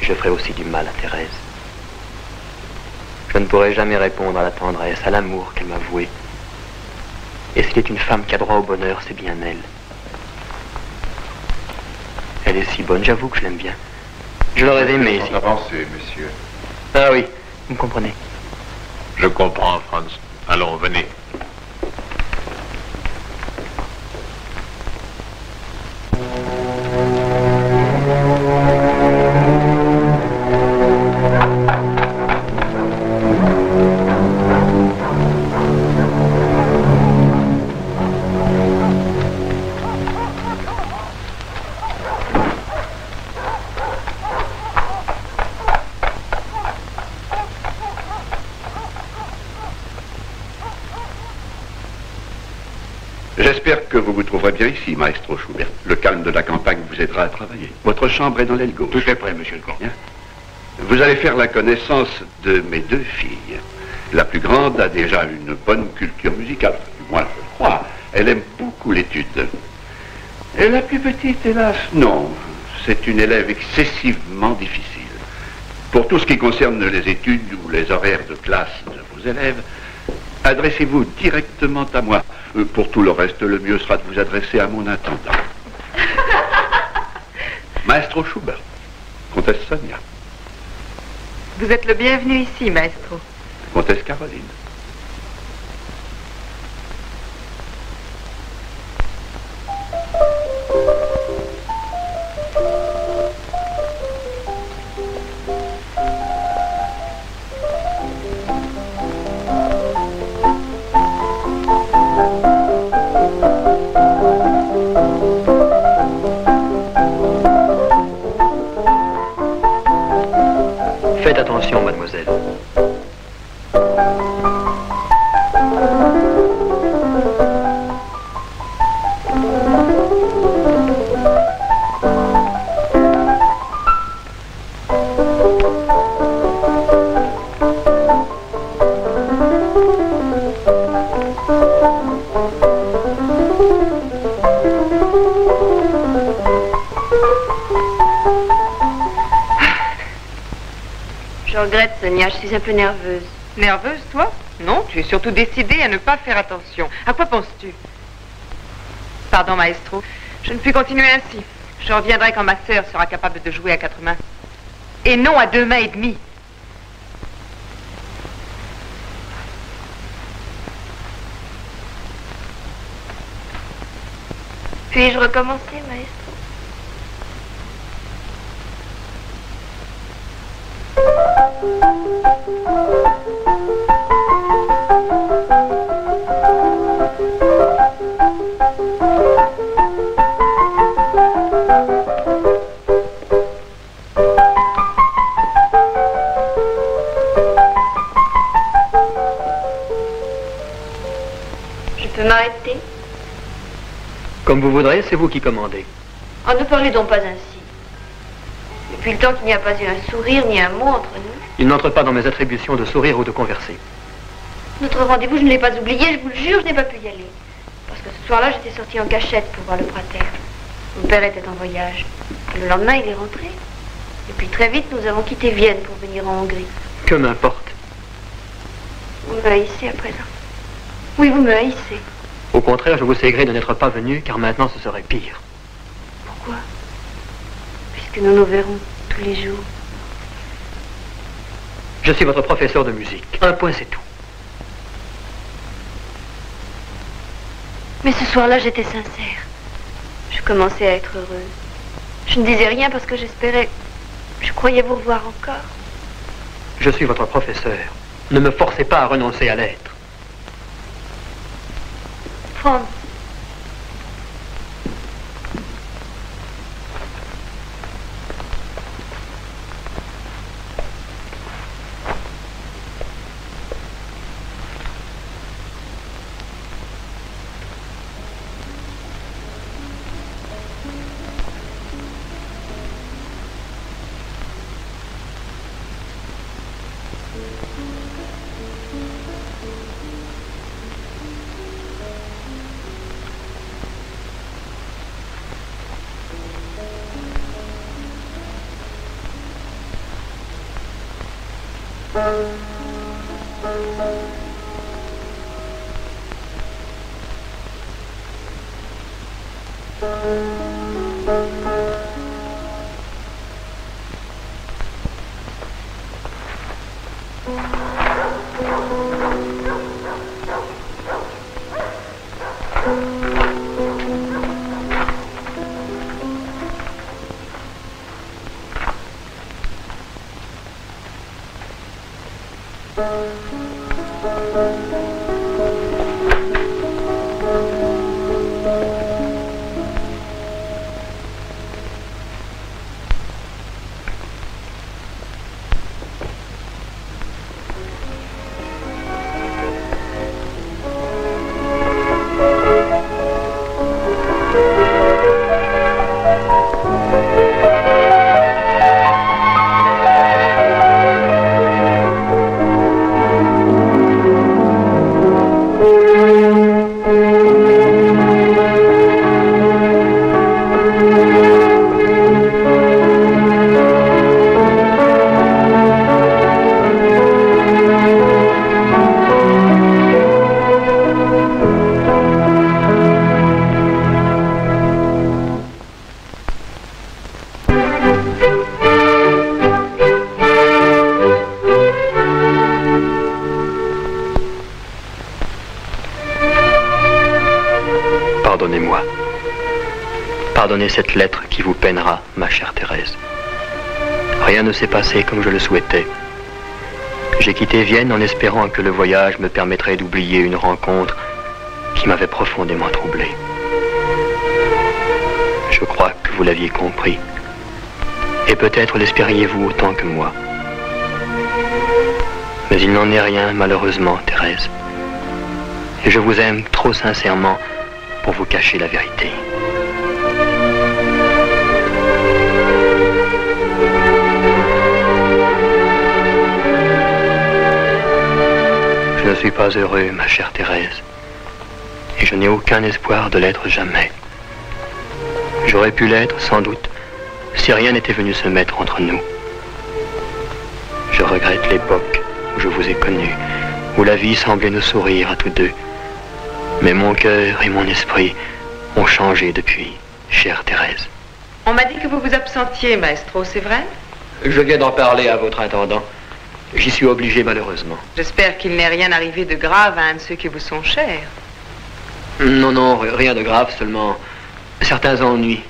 Et je ferais aussi du mal à Thérèse. Je ne pourrai jamais répondre à la tendresse, à l'amour qu'elle m'a voué. Et s'il est une femme qui a droit au bonheur, c'est bien elle. Elle est si bonne, j'avoue que je l'aime bien. Je l'aurais aimée ici. Avancez, monsieur. Ah oui, vous me comprenez. Je comprends, Franz. Allons, venez. J'espère que vous vous trouverez bien ici, maestro Schubert. Le calme de la campagne vous aidera à travailler. Votre chambre est dans l'aile gauche. Tout est prêt, monsieur le comte. Bien. Vous allez faire la connaissance de mes deux filles. La plus grande a déjà une bonne culture musicale, du moins je le crois. Elle aime beaucoup l'étude. Et la plus petite, hélas, non. C'est une élève excessivement difficile. Pour tout ce qui concerne les études ou les horaires de classe de vos élèves, adressez-vous directement à moi. Pour tout le reste, le mieux sera de vous adresser à mon intendant. Maestro Schubert, comtesse Sonia. Vous êtes le bienvenu ici, maestro. Comtesse Caroline. Faites attention, mademoiselle. Je regrette, Sonia, je suis un peu nerveuse. Nerveuse, toi? Non, tu es surtout décidée à ne pas faire attention. À quoi penses-tu? Pardon, maestro. Je ne puis continuer ainsi. Je reviendrai quand ma sœur sera capable de jouer à 4 mains. Et non à 2 mains et demie. Puis-je recommencer, maestro? peux m'arrêter? Comme vous voudrez, c'est vous qui commandez. Oh, ne parlez donc pas ainsi. Depuis le temps qu'il n'y a pas eu un sourire ni un mot entre nous. Il n'entre pas dans mes attributions de sourire ou de converser. Notre rendez-vous, je ne l'ai pas oublié, je vous le jure, je n'ai pas pu y aller. Parce que ce soir-là, j'étais sortie en cachette pour voir le prater. Mon père était en voyage. Le lendemain, il est rentré. Et puis très vite, nous avons quitté Vienne pour venir en Hongrie. Que m'importe. Vous me haïssez à présent. Oui, vous me haïssez. Au contraire, je vous sais gré de n'être pas venu, car maintenant ce serait pire. Pourquoi? Puisque nous nous verrons tous les jours. Je suis votre professeur de musique. Un point, c'est tout. Mais ce soir-là, j'étais sincère. Je commençais à être heureuse. Je ne disais rien parce que j'espérais... Je croyais vous revoir encore. Je suis votre professeur. Ne me forcez pas à renoncer à l'être. Franz. Pardonnez-moi. Pardonnez cette lettre qui vous peinera, ma chère Thérèse. Rien ne s'est passé comme je le souhaitais. J'ai quitté Vienne en espérant que le voyage me permettrait d'oublier une rencontre qui m'avait profondément troublé. Je crois que vous l'aviez compris. Et peut-être l'espériez-vous autant que moi. Mais il n'en est rien, malheureusement, Thérèse. Et je vous aime trop sincèrement pour vous cacher la vérité. Je ne suis pas heureux, ma chère Thérèse. Et je n'ai aucun espoir de l'être jamais. J'aurais pu l'être, sans doute, si rien n'était venu se mettre entre nous. Je regrette l'époque où je vous ai connu, où la vie semblait nous sourire à tous deux. Mais mon cœur et mon esprit ont changé depuis, chère Thérèse. On m'a dit que vous vous absentiez, maestro, c'est vrai? Je viens d'en parler à votre intendant. J'y suis obligé, malheureusement. J'espère qu'il n'est rien arrivé de grave à un de ceux qui vous sont chers. Non, non, rien de grave, seulement certains ennuis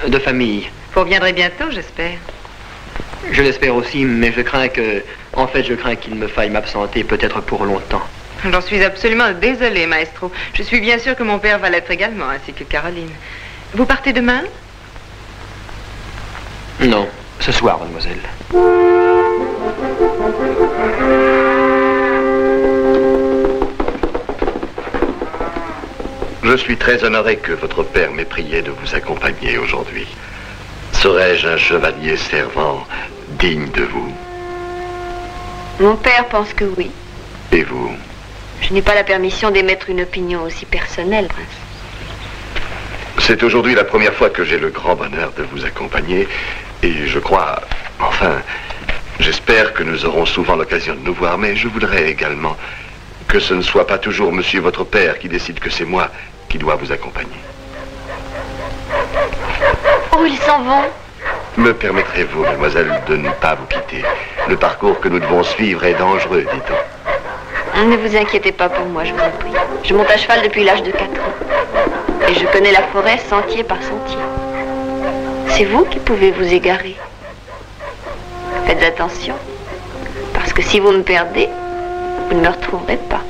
de famille. Vous reviendrez bientôt, j'espère. Je l'espère aussi, mais je crains que... En fait, je crains qu'il me faille m'absenter, peut-être pour longtemps. J'en suis absolument désolée, maestro. Je suis bien sûre que mon père va l'être également, ainsi que Caroline. Vous partez demain? Non, ce soir, mademoiselle. Je suis très honoré que votre père m'ait prié de vous accompagner aujourd'hui. Serais-je un chevalier servant digne de vous? Mon père pense que oui. Et vous? Je n'ai pas la permission d'émettre une opinion aussi personnelle, prince. C'est aujourd'hui la première fois que j'ai le grand bonheur de vous accompagner. Et je crois, enfin, j'espère que nous aurons souvent l'occasion de nous voir. Mais je voudrais également que ce ne soit pas toujours monsieur votre père qui décide que c'est moi qui dois vous accompagner. Où ils s'en vont? Me permettrez-vous, mademoiselle, de ne pas vous quitter? Le parcours que nous devons suivre est dangereux, dit-on. Ne vous inquiétez pas pour moi, je vous en prie. Je monte à cheval depuis l'âge de 4 ans. Et je connais la forêt sentier par sentier. C'est vous qui pouvez vous égarer. Faites attention. Parce que si vous me perdez, vous ne me retrouverez pas.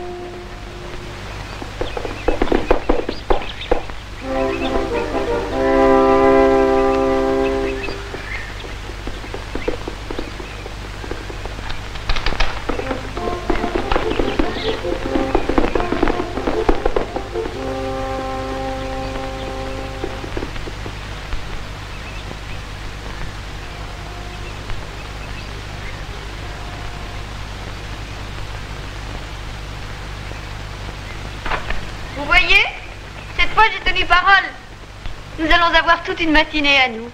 Vous voyez? Cette fois, j'ai tenu parole. Nous allons avoir toute une matinée à nous.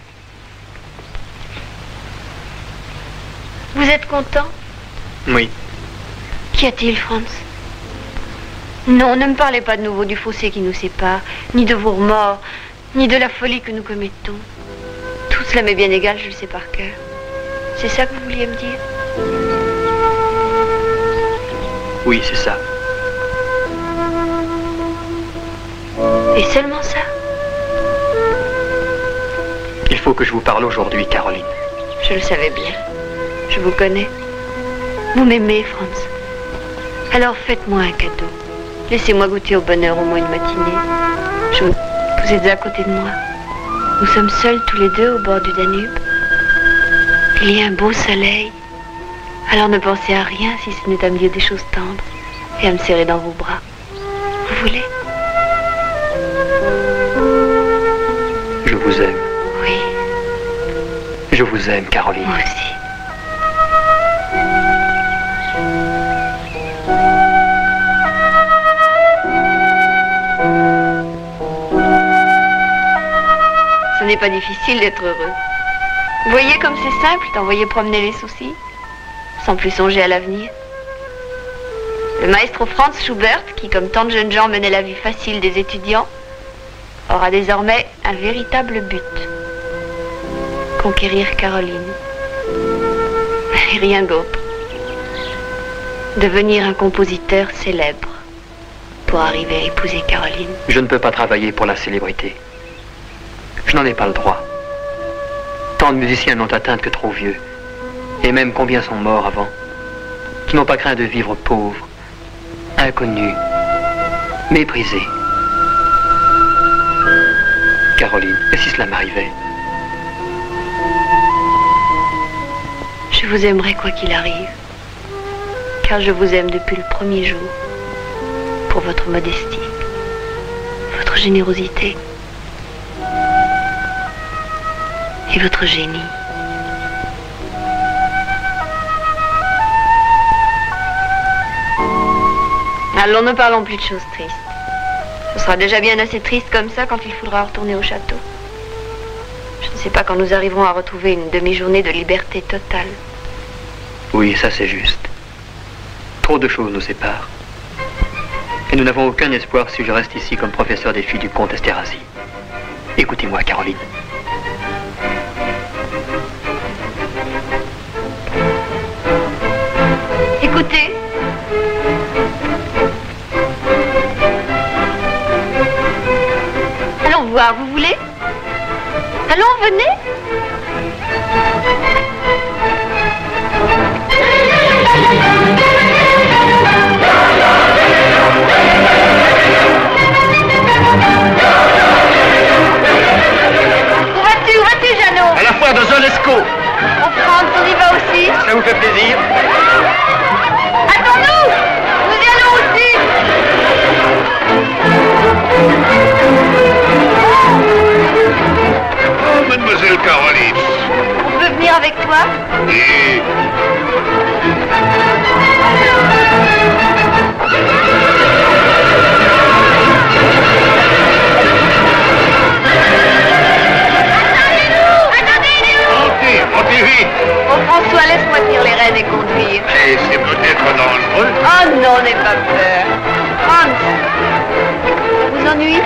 Vous êtes content? Oui. Qu'y a-t-il, Franz? Non, ne me parlez pas de nouveau du fossé qui nous sépare, ni de vos remords, ni de la folie que nous commettons. Tout cela m'est bien égal, je le sais par cœur. C'est ça que vous vouliez me dire? Oui, c'est ça. Et seulement ça? Il faut que je vous parle aujourd'hui, Caroline. Je le savais bien. Je vous connais. Vous m'aimez, Franz. Alors faites-moi un cadeau. Laissez-moi goûter au bonheur au moins une matinée. Vous êtes à côté de moi. Nous sommes seuls tous les deux au bord du Danube. Il y a un beau soleil. Alors ne pensez à rien si ce n'est à me dire des choses tendres et à me serrer dans vos bras. Vous voulez? Je vous aime. Oui. Je vous aime, Caroline. Moi aussi. Ce n'est pas difficile d'être heureux. Vous voyez comme c'est simple d'envoyer promener les soucis, sans plus songer à l'avenir. Le maestro Franz Schubert, qui comme tant de jeunes gens menait la vie facile des étudiants, aura désormais un véritable but. Conquérir Caroline. Et rien d'autre. Devenir un compositeur célèbre pour arriver à épouser Caroline. Je ne peux pas travailler pour la célébrité. Je n'en ai pas le droit. Tant de musiciens n'ont atteint que trop vieux. Et même combien sont morts avant, qui n'ont pas craint de vivre pauvres, inconnus, méprisés. Caroline, et si cela m'arrivait? Je vous aimerai quoi qu'il arrive, car je vous aime depuis le premier jour, pour votre modestie, votre générosité et votre génie. Allons, ne parlons plus de choses tristes. Ce sera déjà bien assez triste comme ça quand il faudra retourner au château. Je ne sais pas quand nous arriverons à retrouver une demi-journée de liberté totale. Oui, ça c'est juste. Trop de choses nous séparent. Et nous n'avons aucun espoir si je reste ici comme professeur des filles du comte Esterhazy. Écoutez-moi, Caroline. Écoutez. Allons voir, vous voulez? Allons, venez. Où vas-tu, Jeannot? À la foire de Zolesco. Au Franz, on y va aussi? Ça vous fait plaisir? Attends-nous! Nous y allons aussi! Oh, mademoiselle Caroline. On peut venir avec toi? Et... Montez vite. Oh François, laisse-moi tenir les rênes et conduire. Mais c'est peut-être dangereux. Oh non, n'aie pas peur. Hans, vous ennuie?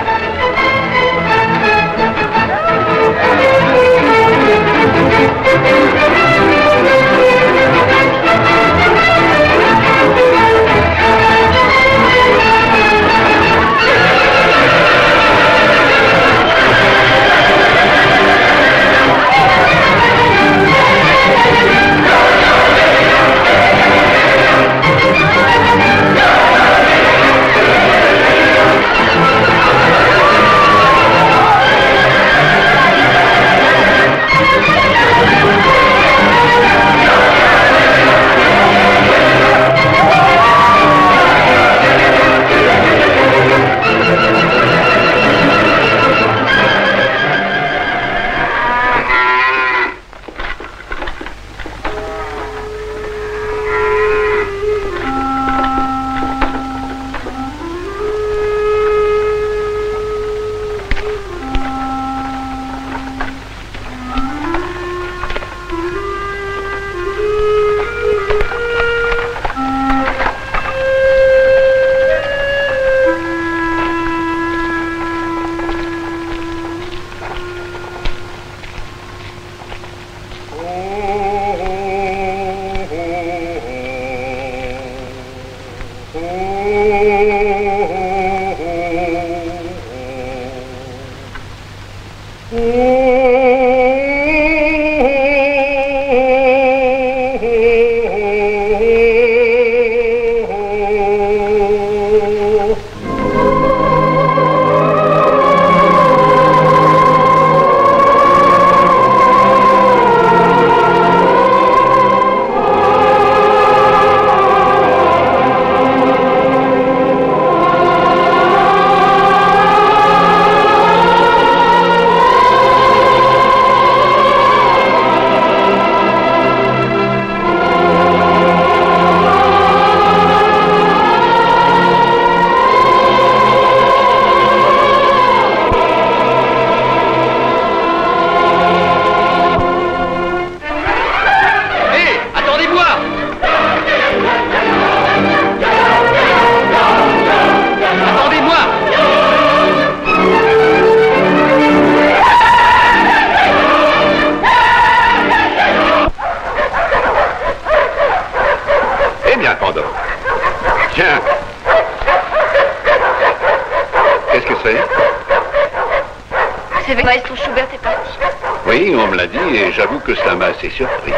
Maestro Schubert est parti. Oui, on me l'a dit et j'avoue que cela m'a assez surpris.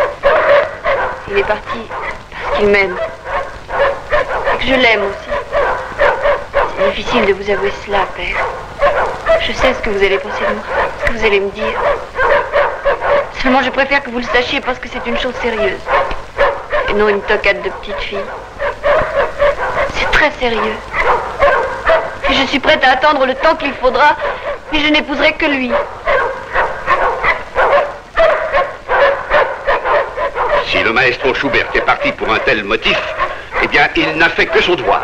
Il est parti parce qu'il m'aime. Et que je l'aime aussi. C'est difficile de vous avouer cela, père. Je sais ce que vous allez penser de moi, ce que vous allez me dire. Seulement, je préfère que vous le sachiez parce que c'est une chose sérieuse. Et non une toquade de petite fille. C'est très sérieux. Et je suis prête à attendre le temps qu'il faudra, mais je n'épouserai que lui. Si le maestro Schubert est parti pour un tel motif, eh bien, il n'a fait que son devoir.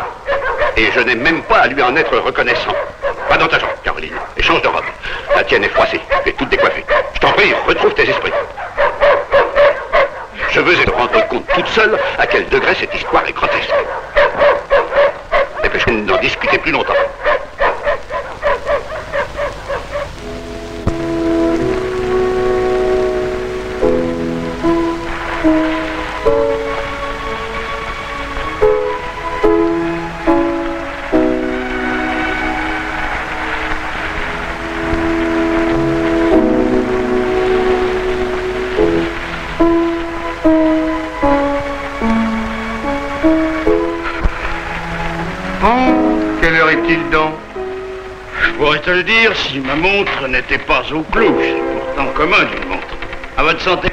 Et je n'ai même pas à lui en être reconnaissant. Va dans ta chambre, Caroline, et change de robe. La tienne est froissée et toute décoiffée. Je t'en prie, retrouve tes esprits. Je veux te rendre compte toute seule à quel degré cette histoire est grotesque. Dépêche-toi d'en discuter plus longtemps. Quelle heure est-il donc? Je pourrais te le dire si ma montre n'était pas au clou. C'est pourtant commun d'une montre. À votre santé.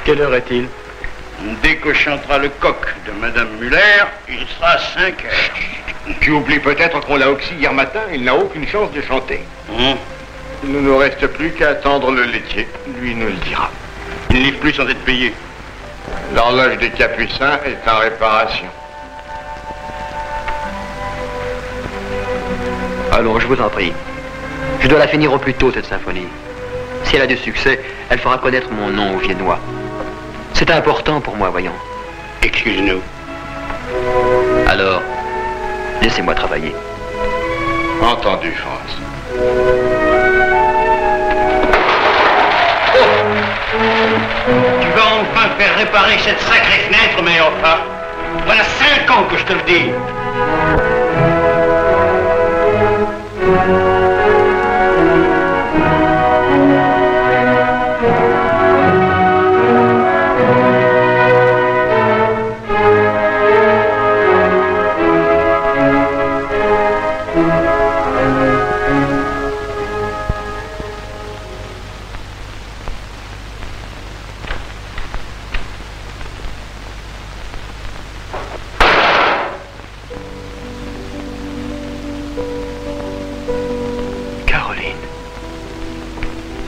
Quelle heure est-il? Dès que chantera le coq de Madame Muller, il sera 5 heures. Tu oublies peut-être qu'on l'a oxy hier matin, il n'a aucune chance de chanter. Il ne nous reste plus qu'à attendre le laitier, lui nous le dira. Il n'y livre plus sans être payé. L'horloge des Capucins est en réparation. Allons, je vous en prie. Je dois la finir au plus tôt, cette symphonie. Si elle a du succès, elle fera connaître mon nom aux Viennois. C'est important pour moi, voyons. Excusez-nous. Alors, laissez-moi travailler. Entendu, France. Tu vas enfin faire réparer cette sacrée fenêtre, mais enfin, voilà 5 ans que je te le dis.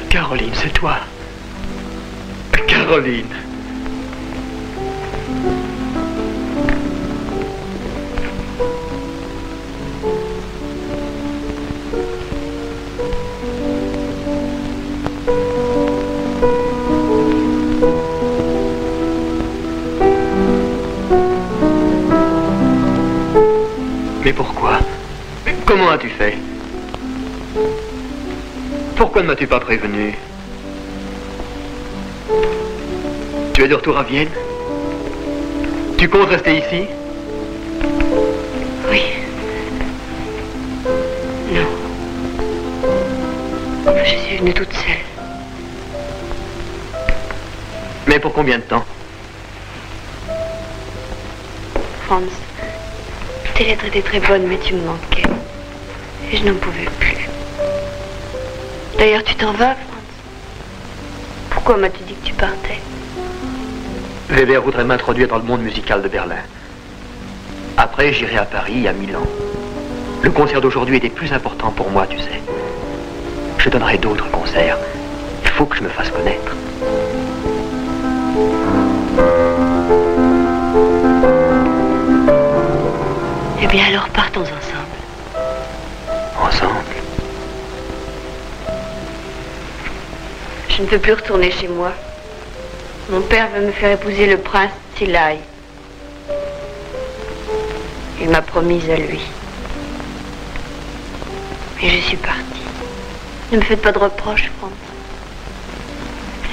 Caroline, c'est toi. Caroline. Mais pourquoi? Comment as-tu fait? Pourquoi ne m'as-tu pas prévenu? Tu es de retour à Vienne? Tu comptes rester ici? Oui. Non. Je suis venue toute seule. Mais pour combien de temps? Franz, tes lettres étaient très bonnes, mais tu me manquais. Et je n'en pouvais plus. D'ailleurs, tu t'en vas, Franz. Pourquoi m'as-tu dit que tu partais? Weber voudrait m'introduire dans le monde musical de Berlin. Après, j'irai à Paris et à Milan. Le concert d'aujourd'hui était plus important pour moi, tu sais. Je donnerai d'autres concerts. Il faut que je me fasse connaître. Eh bien, alors partons ensemble. Ensemble? Je ne peux plus retourner chez moi. Mon père veut me faire épouser le prince Tsilai. Il m'a promise à lui. Et je suis partie. Ne me faites pas de reproches, Franz.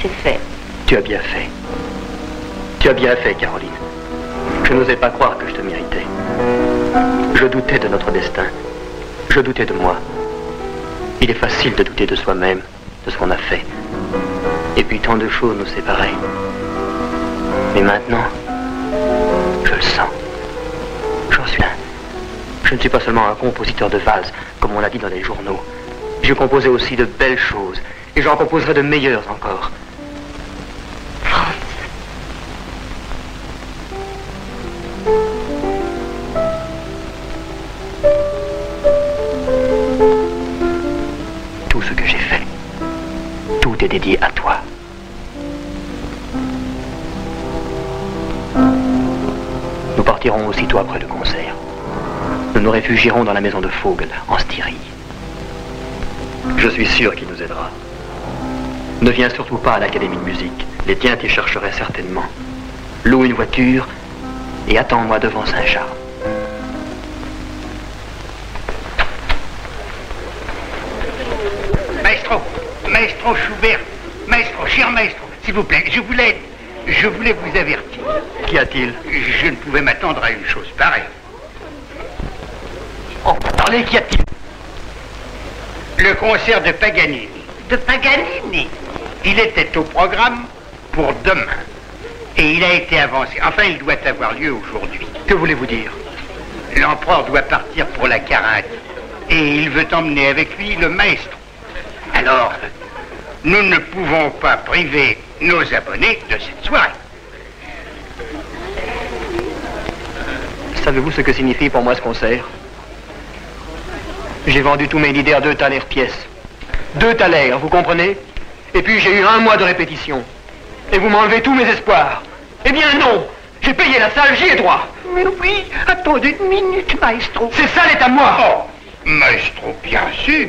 C'est fait. Tu as bien fait. Tu as bien fait, Caroline. Je n'osais pas croire que je te méritais. Je doutais de notre destin. Je doutais de moi. Il est facile de douter de soi-même, de ce qu'on a fait. Et puis tant de choses nous séparaient. Mais maintenant, je le sens. J'en suis là. Je ne suis pas seulement un compositeur de valses, comme on l'a dit dans les journaux. Je composais aussi de belles choses. Et j'en composerai de meilleures encore. Franz. Tout ce que j'ai fait, tout est dédié à toi. Nous partirons aussitôt après le concert. Nous nous réfugierons dans la maison de Vogel, en Styrie. Je suis sûr qu'il nous aidera. Ne viens surtout pas à l'Académie de musique. Les tiens t'y chercheraient certainement. Loue une voiture et attends-moi devant Saint-Charles. Maestro Schubert, cher maestro, s'il vous plaît, je voulais vous avertir. Qu'y a-t-il? Je ne pouvais m'attendre à une chose pareille. Oh, parlez, qu'y a-t-il? Le concert de Paganini. De Paganini? Il était au programme pour demain. Et il a été avancé. Enfin, il doit avoir lieu aujourd'hui. Que voulez-vous dire? L'empereur doit partir pour la Carinthie. Et il veut emmener avec lui le maestro. Alors, nous ne pouvons pas priver nos abonnés de cette soirée. Savez-vous ce que signifie pour moi ce concert? J'ai vendu tous mes leaders 2 thalers pièce. 2 thalers, vous comprenez? Et puis j'ai eu 1 mois de répétition. Et vous m'enlevez tous mes espoirs. Eh bien non! J'ai payé la salle, j'y ai droit. Mais oui, attendez une minute, maestro. Ces salles est à moi. Oh, maestro, bien sûr.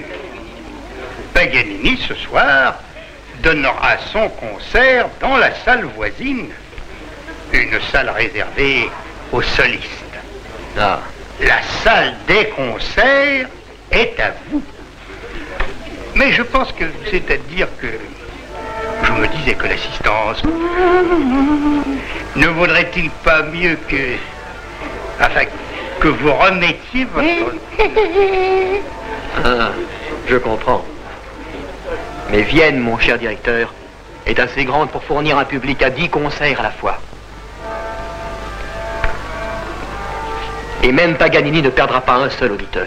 Paganini, ce soir, donnera son concert dans la salle voisine. Une salle réservée aux solistes. Ah. La salle des concerts est à vous. Mais je pense que c'est à dire que je me disais que l'assistance ne vaudrait-il pas mieux que... Enfin, que vous remettiez votre... Ah, je comprends. Mais Vienne, mon cher directeur, est assez grande pour fournir un public à 10 concerts à la fois. Et même Paganini ne perdra pas un seul auditeur.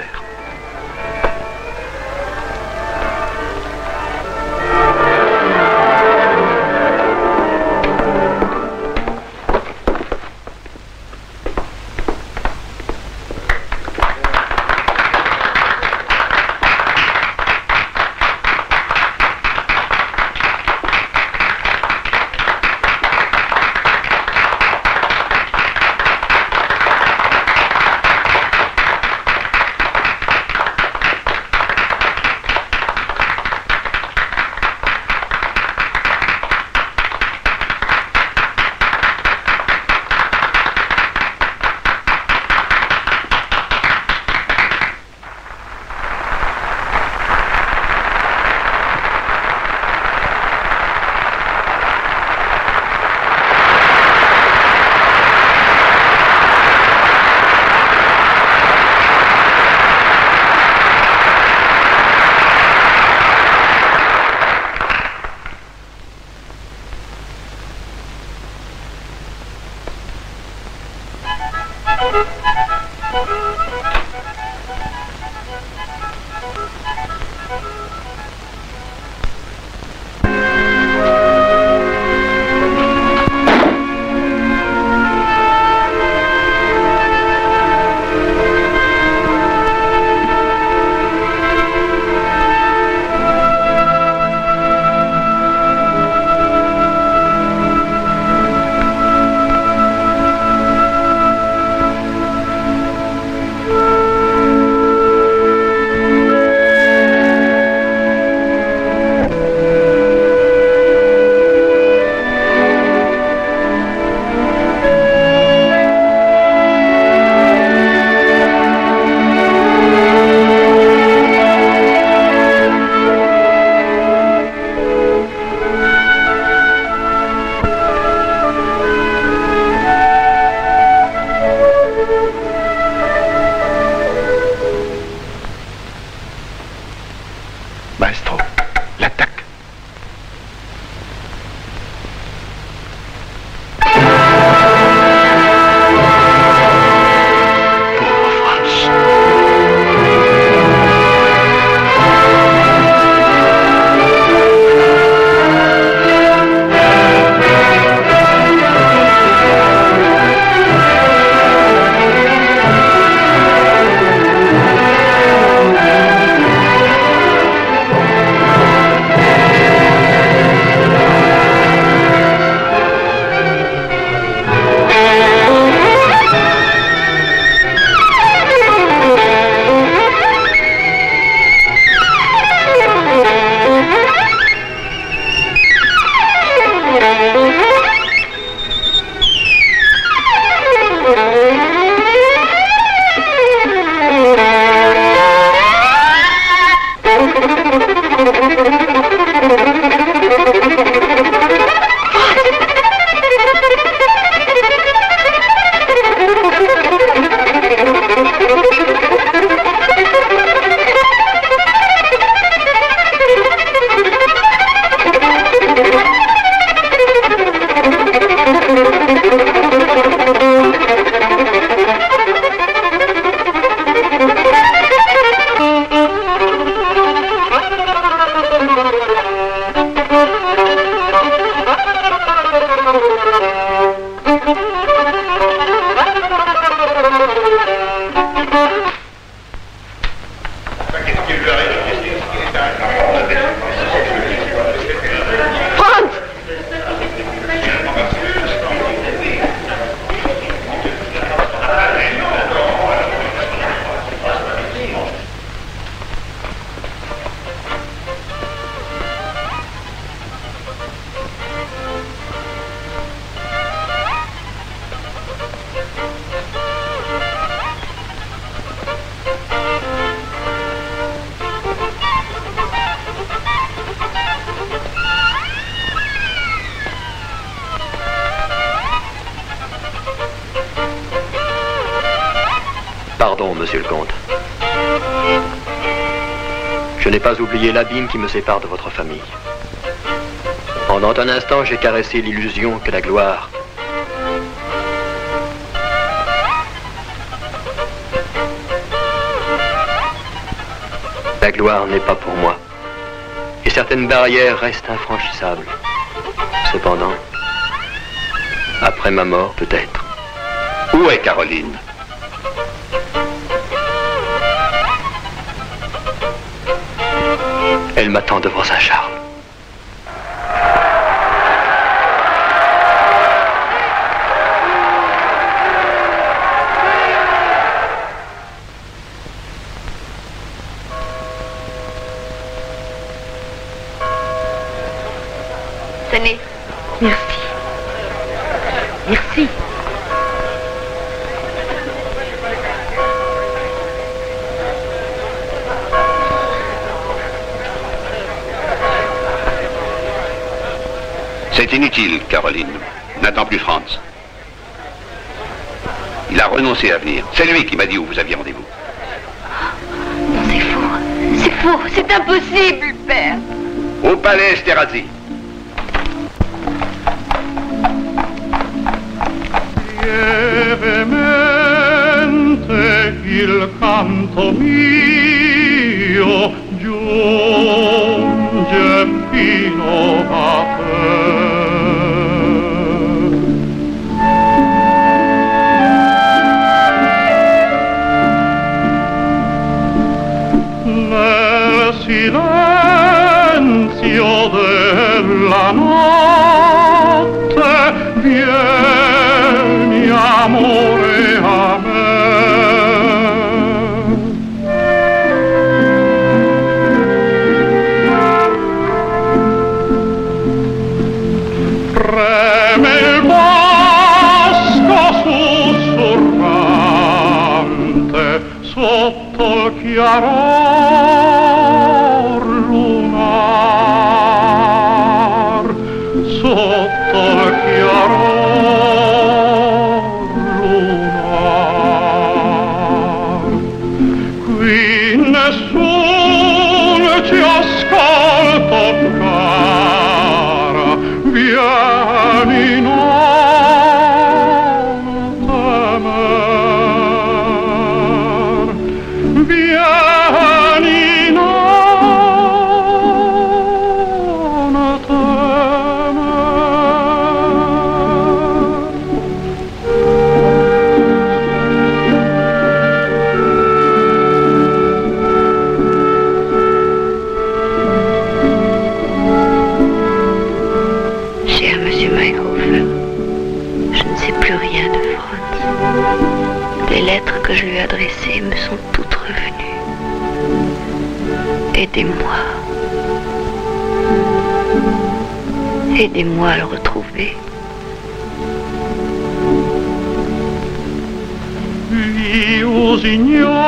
Pardon, monsieur le comte. Je n'ai pas oublié l'abîme qui me sépare de votre famille. Pendant un instant, j'ai caressé l'illusion que la gloire... La gloire n'est pas pour moi. Et certaines barrières restent infranchissables. Cependant, après ma mort, peut-être. Où est Caroline? Elle m'attend devant Saint-Charles. Tenez. Merci. Merci. C'est inutile, Caroline. N'attends plus Franz. Il a renoncé à venir. C'est lui qui m'a dit où vous aviez rendez-vous. Non, c'est faux. C'est faux. C'est impossible, père. Au palais Esterhazy. Lievemente il canto mio giunge fino a te. Nel silenzio della notte vieni amore a me. Preme il bosco sussurrante sotto il chiaror lunar, sotto il chiaror lunar. Qui nessuno ci ascolta, cara, vieni non temer, vieni non temer. Cher Monsieur Mayrhofer, je ne sais plus rien de Franz. Les lettres que je lui ai adressées me sont toutes revenues. Aidez-moi. Aidez-moi à le retrouver. Gli usignoli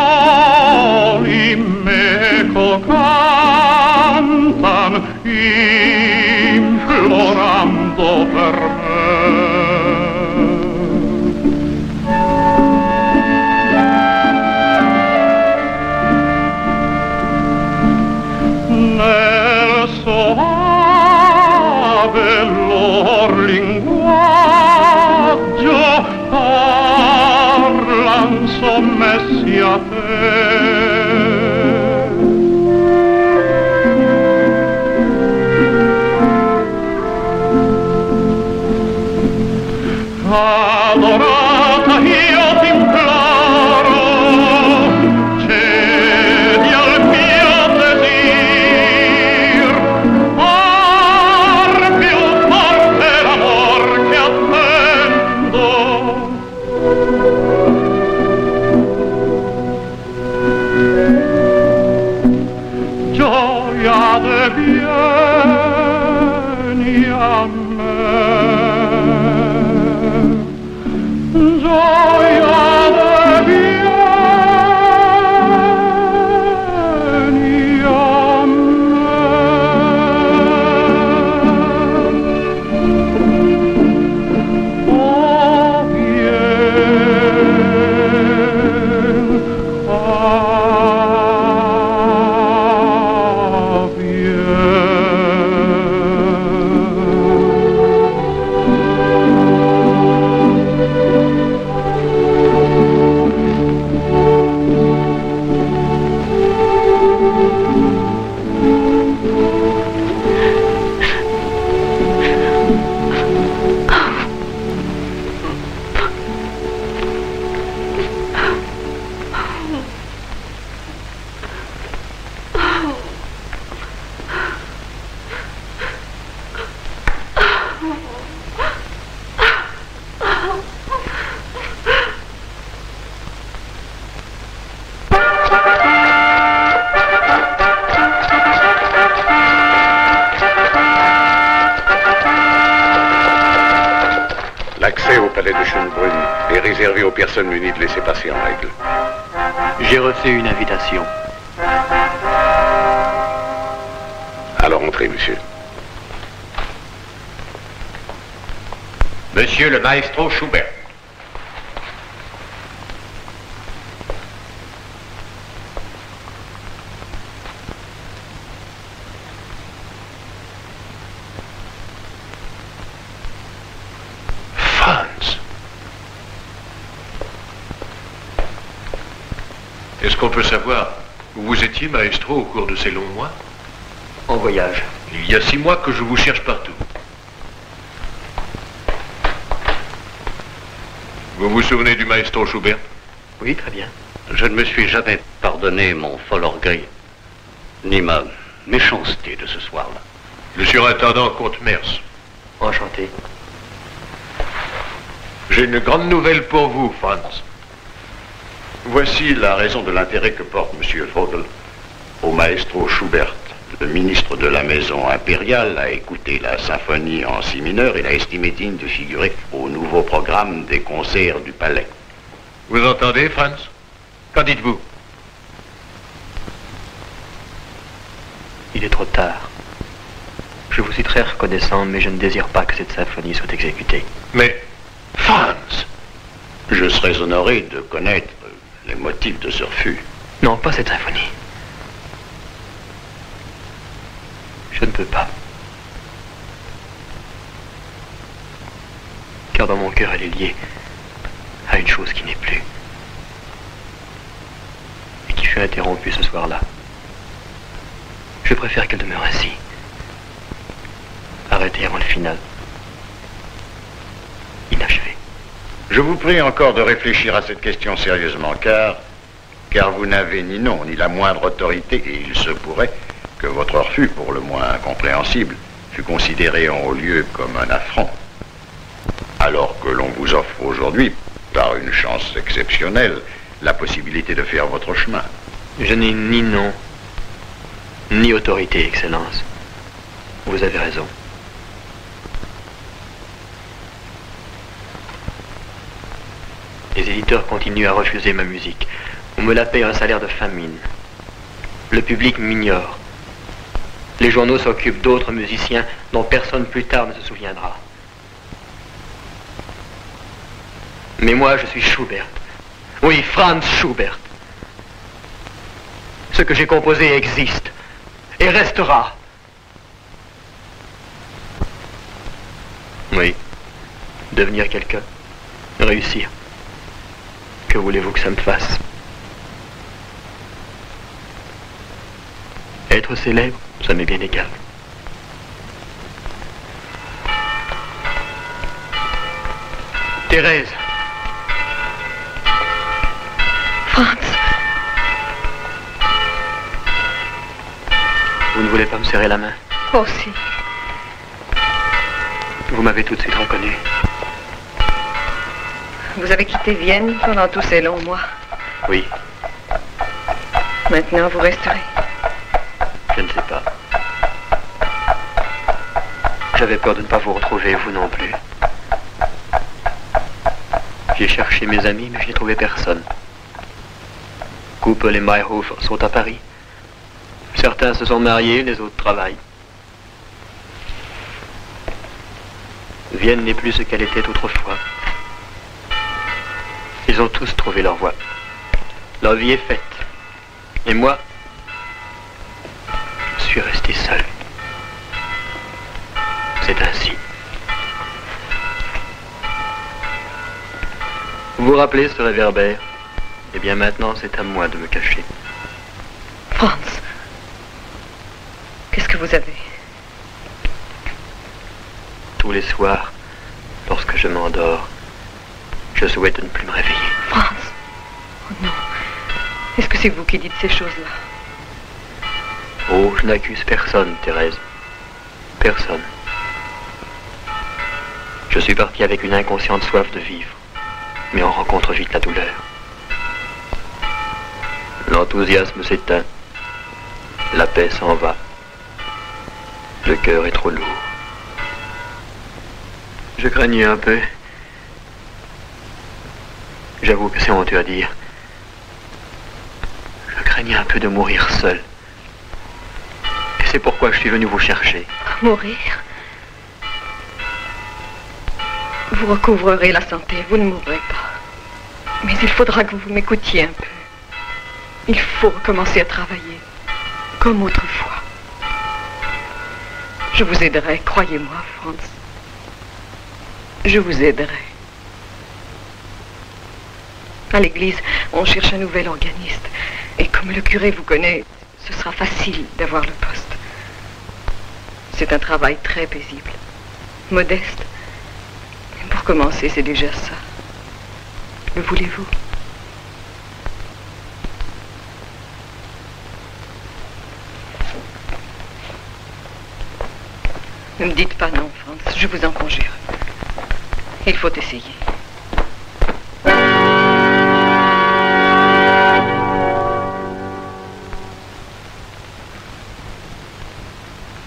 meco cantan implorando per me. Nel soave lor linguaggio parlan sommessi a te. Adorata io t'imploro, cedi al mio desir, par più forte l'amor che attendo. Gioia de vieni a me. Gioia L'accès au palais de Schönbrunn est réservé aux personnes munies de laissez-passer en règle. J'ai reçu une invitation. Alors entrez, monsieur. Monsieur le maestro Schubert. Franz. Est-ce qu'on peut savoir où vous étiez, maestro, au cours de ces longs mois? En voyage. Il y a 6 mois que je vous cherche partout. Vous vous souvenez du maestro Schubert? Oui, très bien. Je ne me suis jamais pardonné mon fol orgueil, ni ma méchanceté de ce soir-là. Le surintendant comte Mers. Enchanté. J'ai une grande nouvelle pour vous, Franz. Voici la raison de l'intérêt que porte M. Vogel au maestro Schubert. Le ministre de la Maison impériale a écouté la symphonie en si mineur et l'a estimé digne de figurer au nouveau programme des concerts du palais. Vous entendez, Franz? Qu'en dites-vous? Il est trop tard. Je vous suis très reconnaissant, mais je ne désire pas que cette symphonie soit exécutée. Mais, Franz, je serais honoré de connaître les motifs de ce refus. Non, pas cette symphonie. Je ne peux pas. Car dans mon cœur, elle est liée à une chose qui n'est plus. Et qui fut interrompue ce soir-là. Je préfère qu'elle demeure ainsi. Arrêtée avant le final. Inachevé. Je vous prie encore de réfléchir à cette question sérieusement, car vous n'avez ni nom ni la moindre autorité, et il se pourrait que votre refus, pour le moins incompréhensible, fût considéré en haut lieu comme un affront. Alors que l'on vous offre aujourd'hui, par une chance exceptionnelle, la possibilité de faire votre chemin. Je n'ai ni nom, ni autorité, Excellence. Vous avez raison. Les éditeurs continuent à refuser ma musique. On me la paye un salaire de famine. Le public m'ignore. Les journaux s'occupent d'autres musiciens dont personne plus tard ne se souviendra. Mais moi, je suis Schubert. Oui, Franz Schubert. Ce que j'ai composé existe et restera. Oui, devenir quelqu'un, réussir. Que voulez-vous que ça me fasse? Être célèbre, ça m'est bien égal. Thérèse. Franz. Vous ne voulez pas me serrer la main? Oh, si. Vous m'avez tout de suite reconnu. Vous avez quitté Vienne pendant tous ces longs mois. Oui. Maintenant, vous resterez. Je ne sais pas. J'avais peur de ne pas vous retrouver, vous non plus. J'ai cherché mes amis, mais je n'ai trouvé personne. Couple et Mayhofer sont à Paris. Certains se sont mariés, les autres travaillent. Vienne n'est plus ce qu'elle était autrefois. Ils ont tous trouvé leur voie. Leur vie est faite. Et moi, je suis resté seul. C'est ainsi. Vous vous rappelez ce réverbère? Eh bien maintenant, c'est à moi de me cacher. Franz, qu'est-ce que vous avez? Tous les soirs, lorsque je m'endors, je souhaite ne plus me réveiller. Franz! Oh non. Est-ce que c'est vous qui dites ces choses-là? Oh, je n'accuse personne, Thérèse. Personne. Je suis parti avec une inconsciente soif de vivre, mais on rencontre vite la douleur. L'enthousiasme s'éteint, la paix s'en va, le cœur est trop lourd. Je craignais un peu J'avoue que c'est honteux à dire. Je craignais un peu de mourir seul. Et c'est pourquoi je suis venu vous chercher. Mourir? Vous recouvrerez la santé, vous ne mourrez pas. Mais il faudra que vous m'écoutiez un peu. Il faut recommencer à travailler, comme autrefois. Je vous aiderai, croyez-moi, Franz. Je vous aiderai. À l'église, on cherche un nouvel organiste. Et comme le curé vous connaît, ce sera facile d'avoir le poste. C'est un travail très paisible, modeste. Et pour commencer, c'est déjà ça. Le voulez-vous? Ne me dites pas non, Franz, je vous en conjure. Il faut essayer.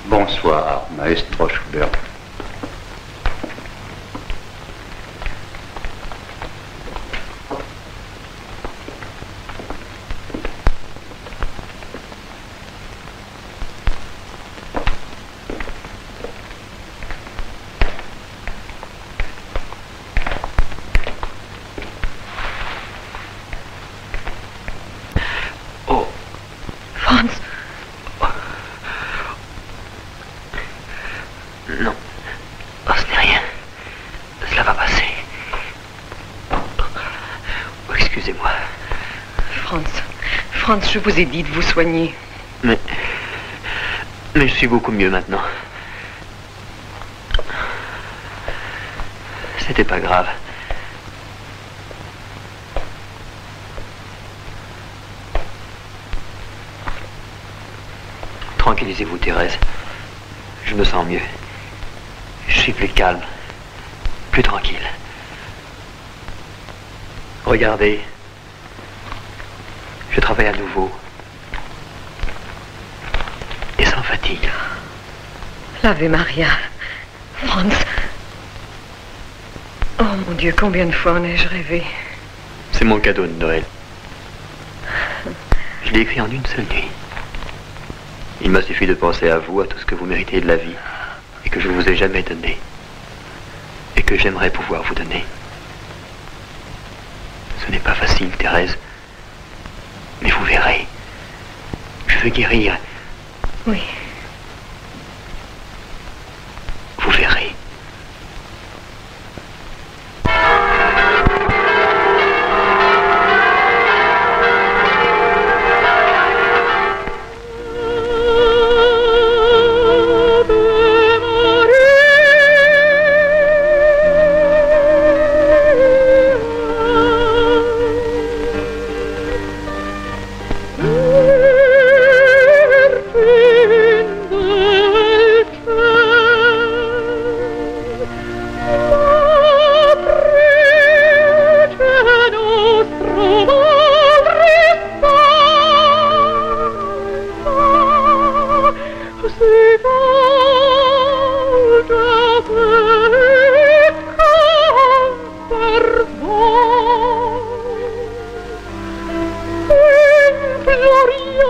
Bonsoir, maestro Schubert. Non. Oh, ce n'est rien. Cela va passer. Oh, excusez-moi. Franz, je vous ai dit de vous soigner. Mais je suis beaucoup mieux maintenant. C'était pas grave. Tranquillisez-vous, Thérèse. Je me sens mieux. Je suis plus calme, plus tranquille. Regardez, je travaille à nouveau. Et sans fatigue. L'Ave Maria. Franz. Oh mon Dieu, combien de fois en ai-je rêvé? C'est mon cadeau de Noël. Je l'ai écrit en une seule nuit. Il m'a suffi de penser à vous, à tout ce que vous méritez de la vie, et que je ne vous ai jamais donné, et que j'aimerais pouvoir vous donner. Ce n'est pas facile, Thérèse, mais vous verrez. Je veux guérir. Oui. Vous verrez. Regno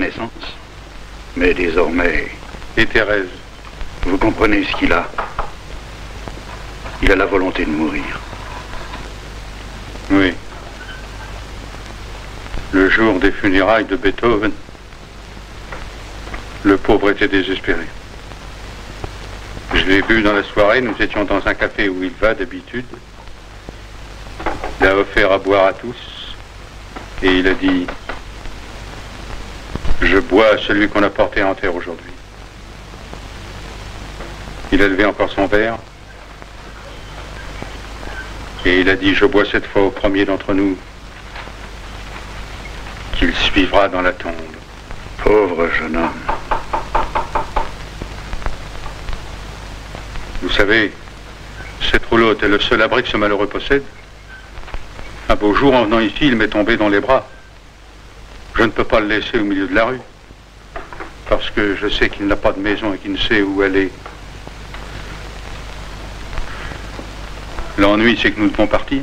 naissance. Mais désormais... Et Thérèse, vous comprenez ce qu'il a? Il a la volonté de mourir. Oui. Le jour des funérailles de Beethoven, le pauvre était désespéré. Je l'ai vu dans la soirée, nous étions dans un café où il va d'habitude. Il a offert à boire à tous et il a dit « Je bois à celui qu'on a porté en terre aujourd'hui ». Il a levé encore son verre et il a dit « Je bois cette fois au premier d'entre nous qu'il suivra dans la tombe. » Pauvre jeune homme. Vous savez, cette roulotte est le seul abri que ce malheureux possède. Un beau jour, en venant ici, il m'est tombé dans les bras. Je ne peux pas le laisser au milieu de la rue, parce que je sais qu'il n'a pas de maison et qu'il ne sait où elle est. L'ennui, c'est que nous devons partir.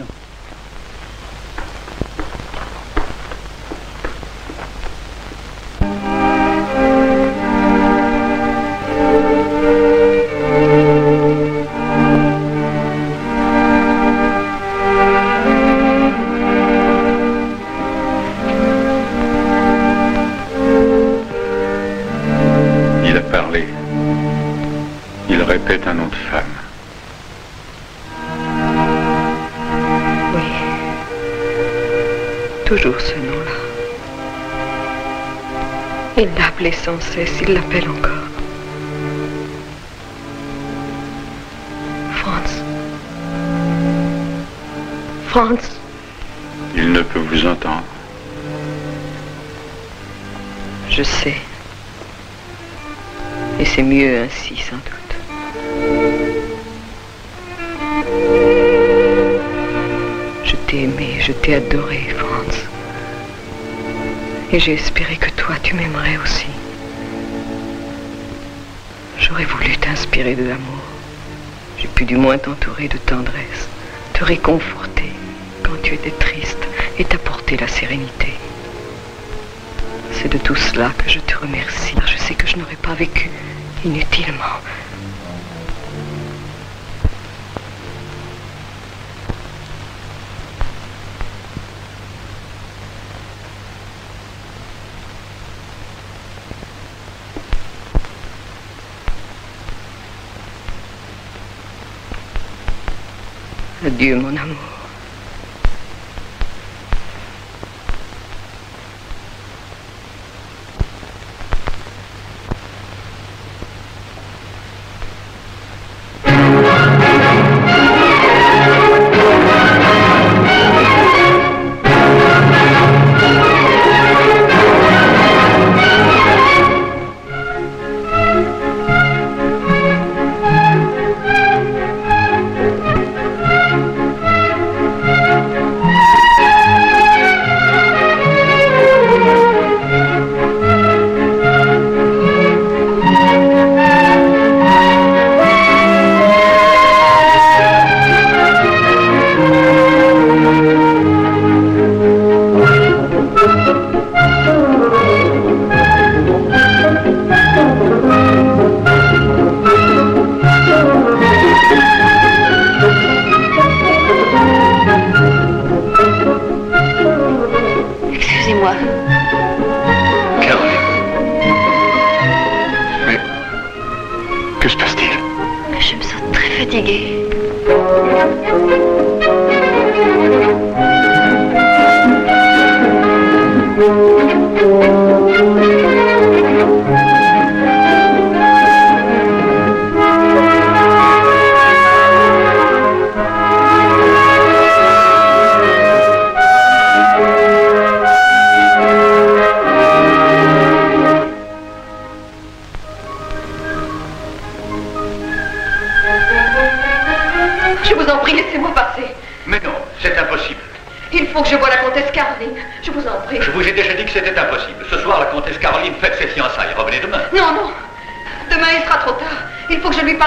Il a parlé. Il répète un nom de femme. Toujours ce nom-là. Il l'appelait sans cesse, il l'appelle encore. Franz. Franz. Il ne peut vous entendre. Je sais. Et c'est mieux ainsi, sans doute. Je t'ai aimé, je t'ai adoré, Franz. Et j'ai espéré que toi, tu m'aimerais aussi. J'aurais voulu t'inspirer de l'amour. J'ai pu du moins t'entourer de tendresse, te réconforter quand tu étais triste et t'apporter la sérénité. C'est de tout cela que je te remercie. Je sais que je n'aurais pas vécu inutilement. Adieu, mon amour.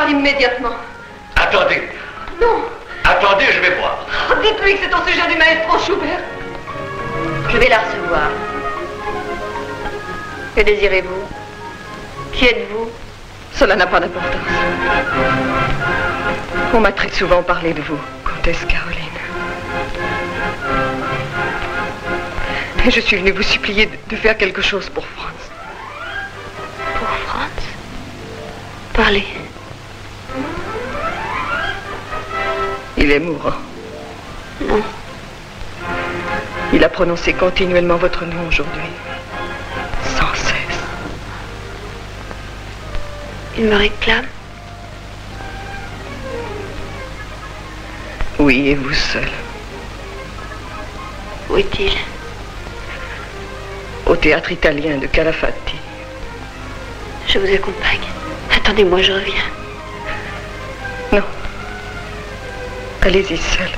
Immédiatement. Attendez. Non. Attendez, je vais voir. Oh, dites-lui que c'est au sujet du maestro Schubert. Je vais la recevoir. Que désirez-vous? Qui êtes-vous? Cela n'a pas d'importance. On m'a très souvent parlé de vous, comtesse Caroline. Et je suis venue vous supplier de faire quelque chose pour Franz. Pour Franz? Parlez. Il est mourant. Non. Il a prononcé continuellement votre nom aujourd'hui. Sans cesse. Il me réclame? Oui, et vous seul. Où est-il? Au théâtre italien de Calafati. Je vous accompagne. Attendez-moi, je reviens. Non. Allez-y seul.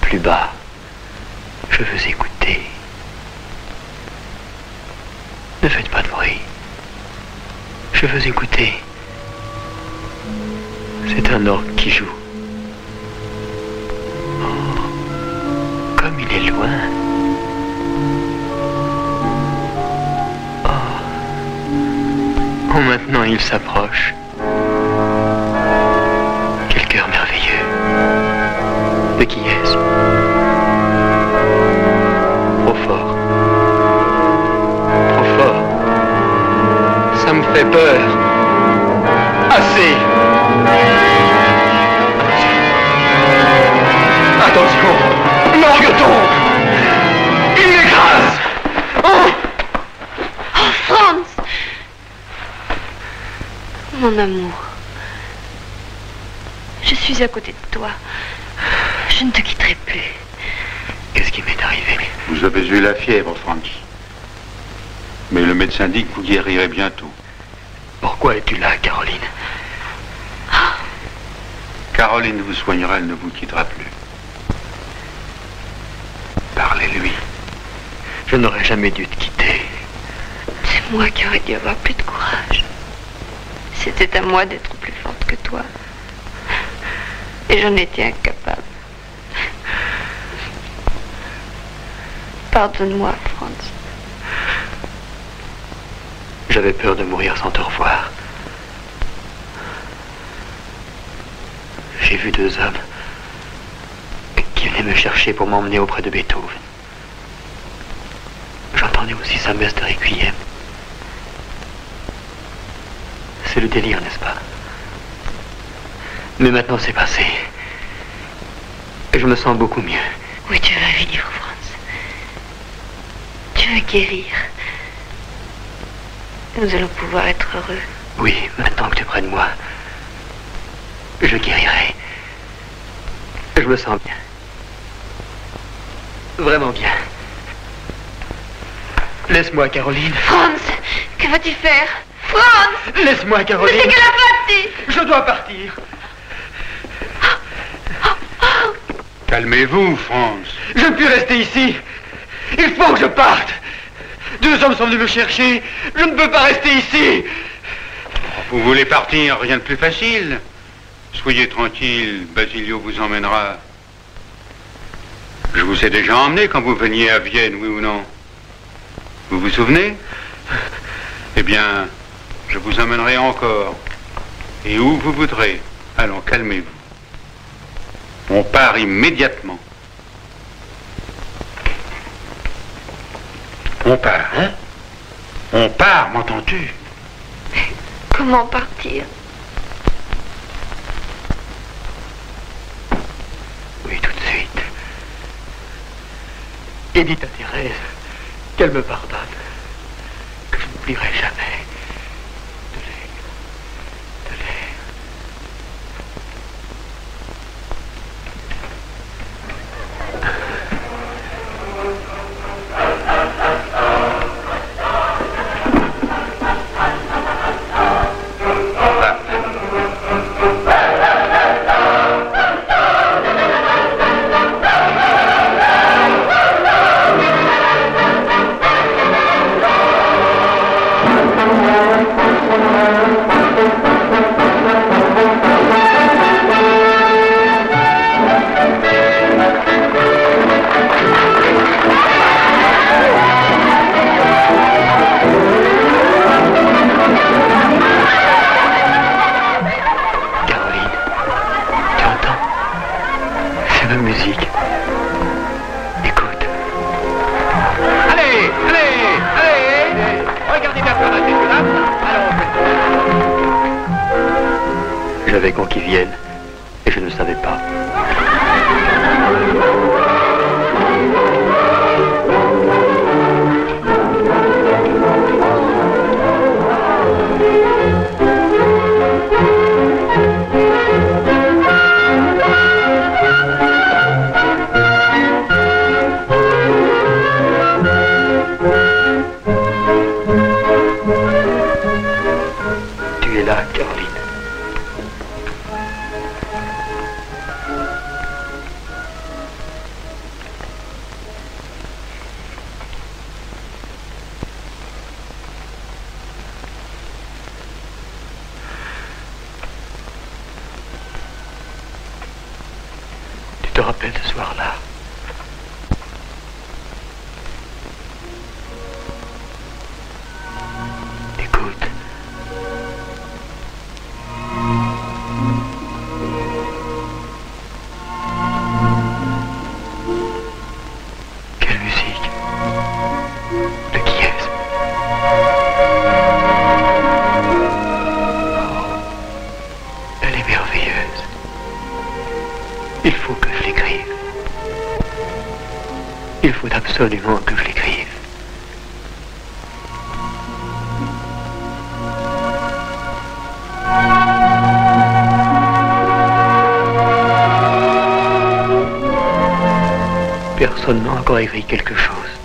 Plus bas, je veux écouter. Ne faites pas de bruit. Je veux écouter. C'est un orgue qui joue. Oh, comme il est loin. Oh, maintenant il s'approche. Quel cœur merveilleux. De qui est-ce? Trop fort. Trop fort. Ça me fait peur. Assez. Attention. L'orgue tombe. Il l'écrase. Oh, oh, Franz! Mon amour. Je suis à côté de toi. Je ne te quitterai plus. Qu'est-ce qui m'est arrivé? Vous avez eu la fièvre, Franz. Mais le médecin dit que vous guérirez bientôt. Pourquoi es-tu là, Caroline? Caroline vous soignera, elle ne vous quittera plus. Parlez-lui. Je n'aurais jamais dû te quitter. C'est moi qui aurais dû avoir plus de courage. C'était à moi d'être plus forte que toi. Et j'en étais incapable. Pardonne-moi, Franz. J'avais peur de mourir sans te revoir. J'ai vu deux hommes qui venaient me chercher pour m'emmener auprès de Beethoven. J'entendais aussi sa messe de requiem. C'est le délire, n'est-ce pas? Mais maintenant c'est passé. Et je me sens beaucoup mieux. Oui, tu vas vivre, Franz. Tu vas guérir. Nous allons pouvoir être heureux. Oui, maintenant que tu es près de moi, je guérirai. Je me sens bien. Vraiment bien. Laisse-moi, Caroline. Franz, que vas-tu faire? Franz! Laisse-moi, Caroline. Mais c'est qu'elle a parti! Je dois partir. Calmez-vous, Franz. Je ne puis rester ici. Il faut que je parte. Deux hommes sont venus me chercher. Je ne peux pas rester ici. Vous voulez partir, rien de plus facile. Soyez tranquille, Basilio vous emmènera. Je vous ai déjà emmené quand vous veniez à Vienne, oui ou non? Vous vous souvenez? Eh bien, je vous emmènerai encore. Et où vous voudrez. Allons, calmez-vous. On part immédiatement. On part, hein? On part, m'entends-tu? Comment partir? Oui, tout de suite. Et dites à Thérèse qu'elle me pardonne, que je n'oublierai jamais de l'air. savais qu'on qu'il vienne, et je ne savais pas. Tu es là, Caroline. Tu te rappelles ce soir-là? Écoute. Quelle musique? De qui est-ce? Oh, elle est merveilleuse. Il faut que je l'écrive. Il faut absolument que je l'écrive. Personne n'a encore écrit quelque chose.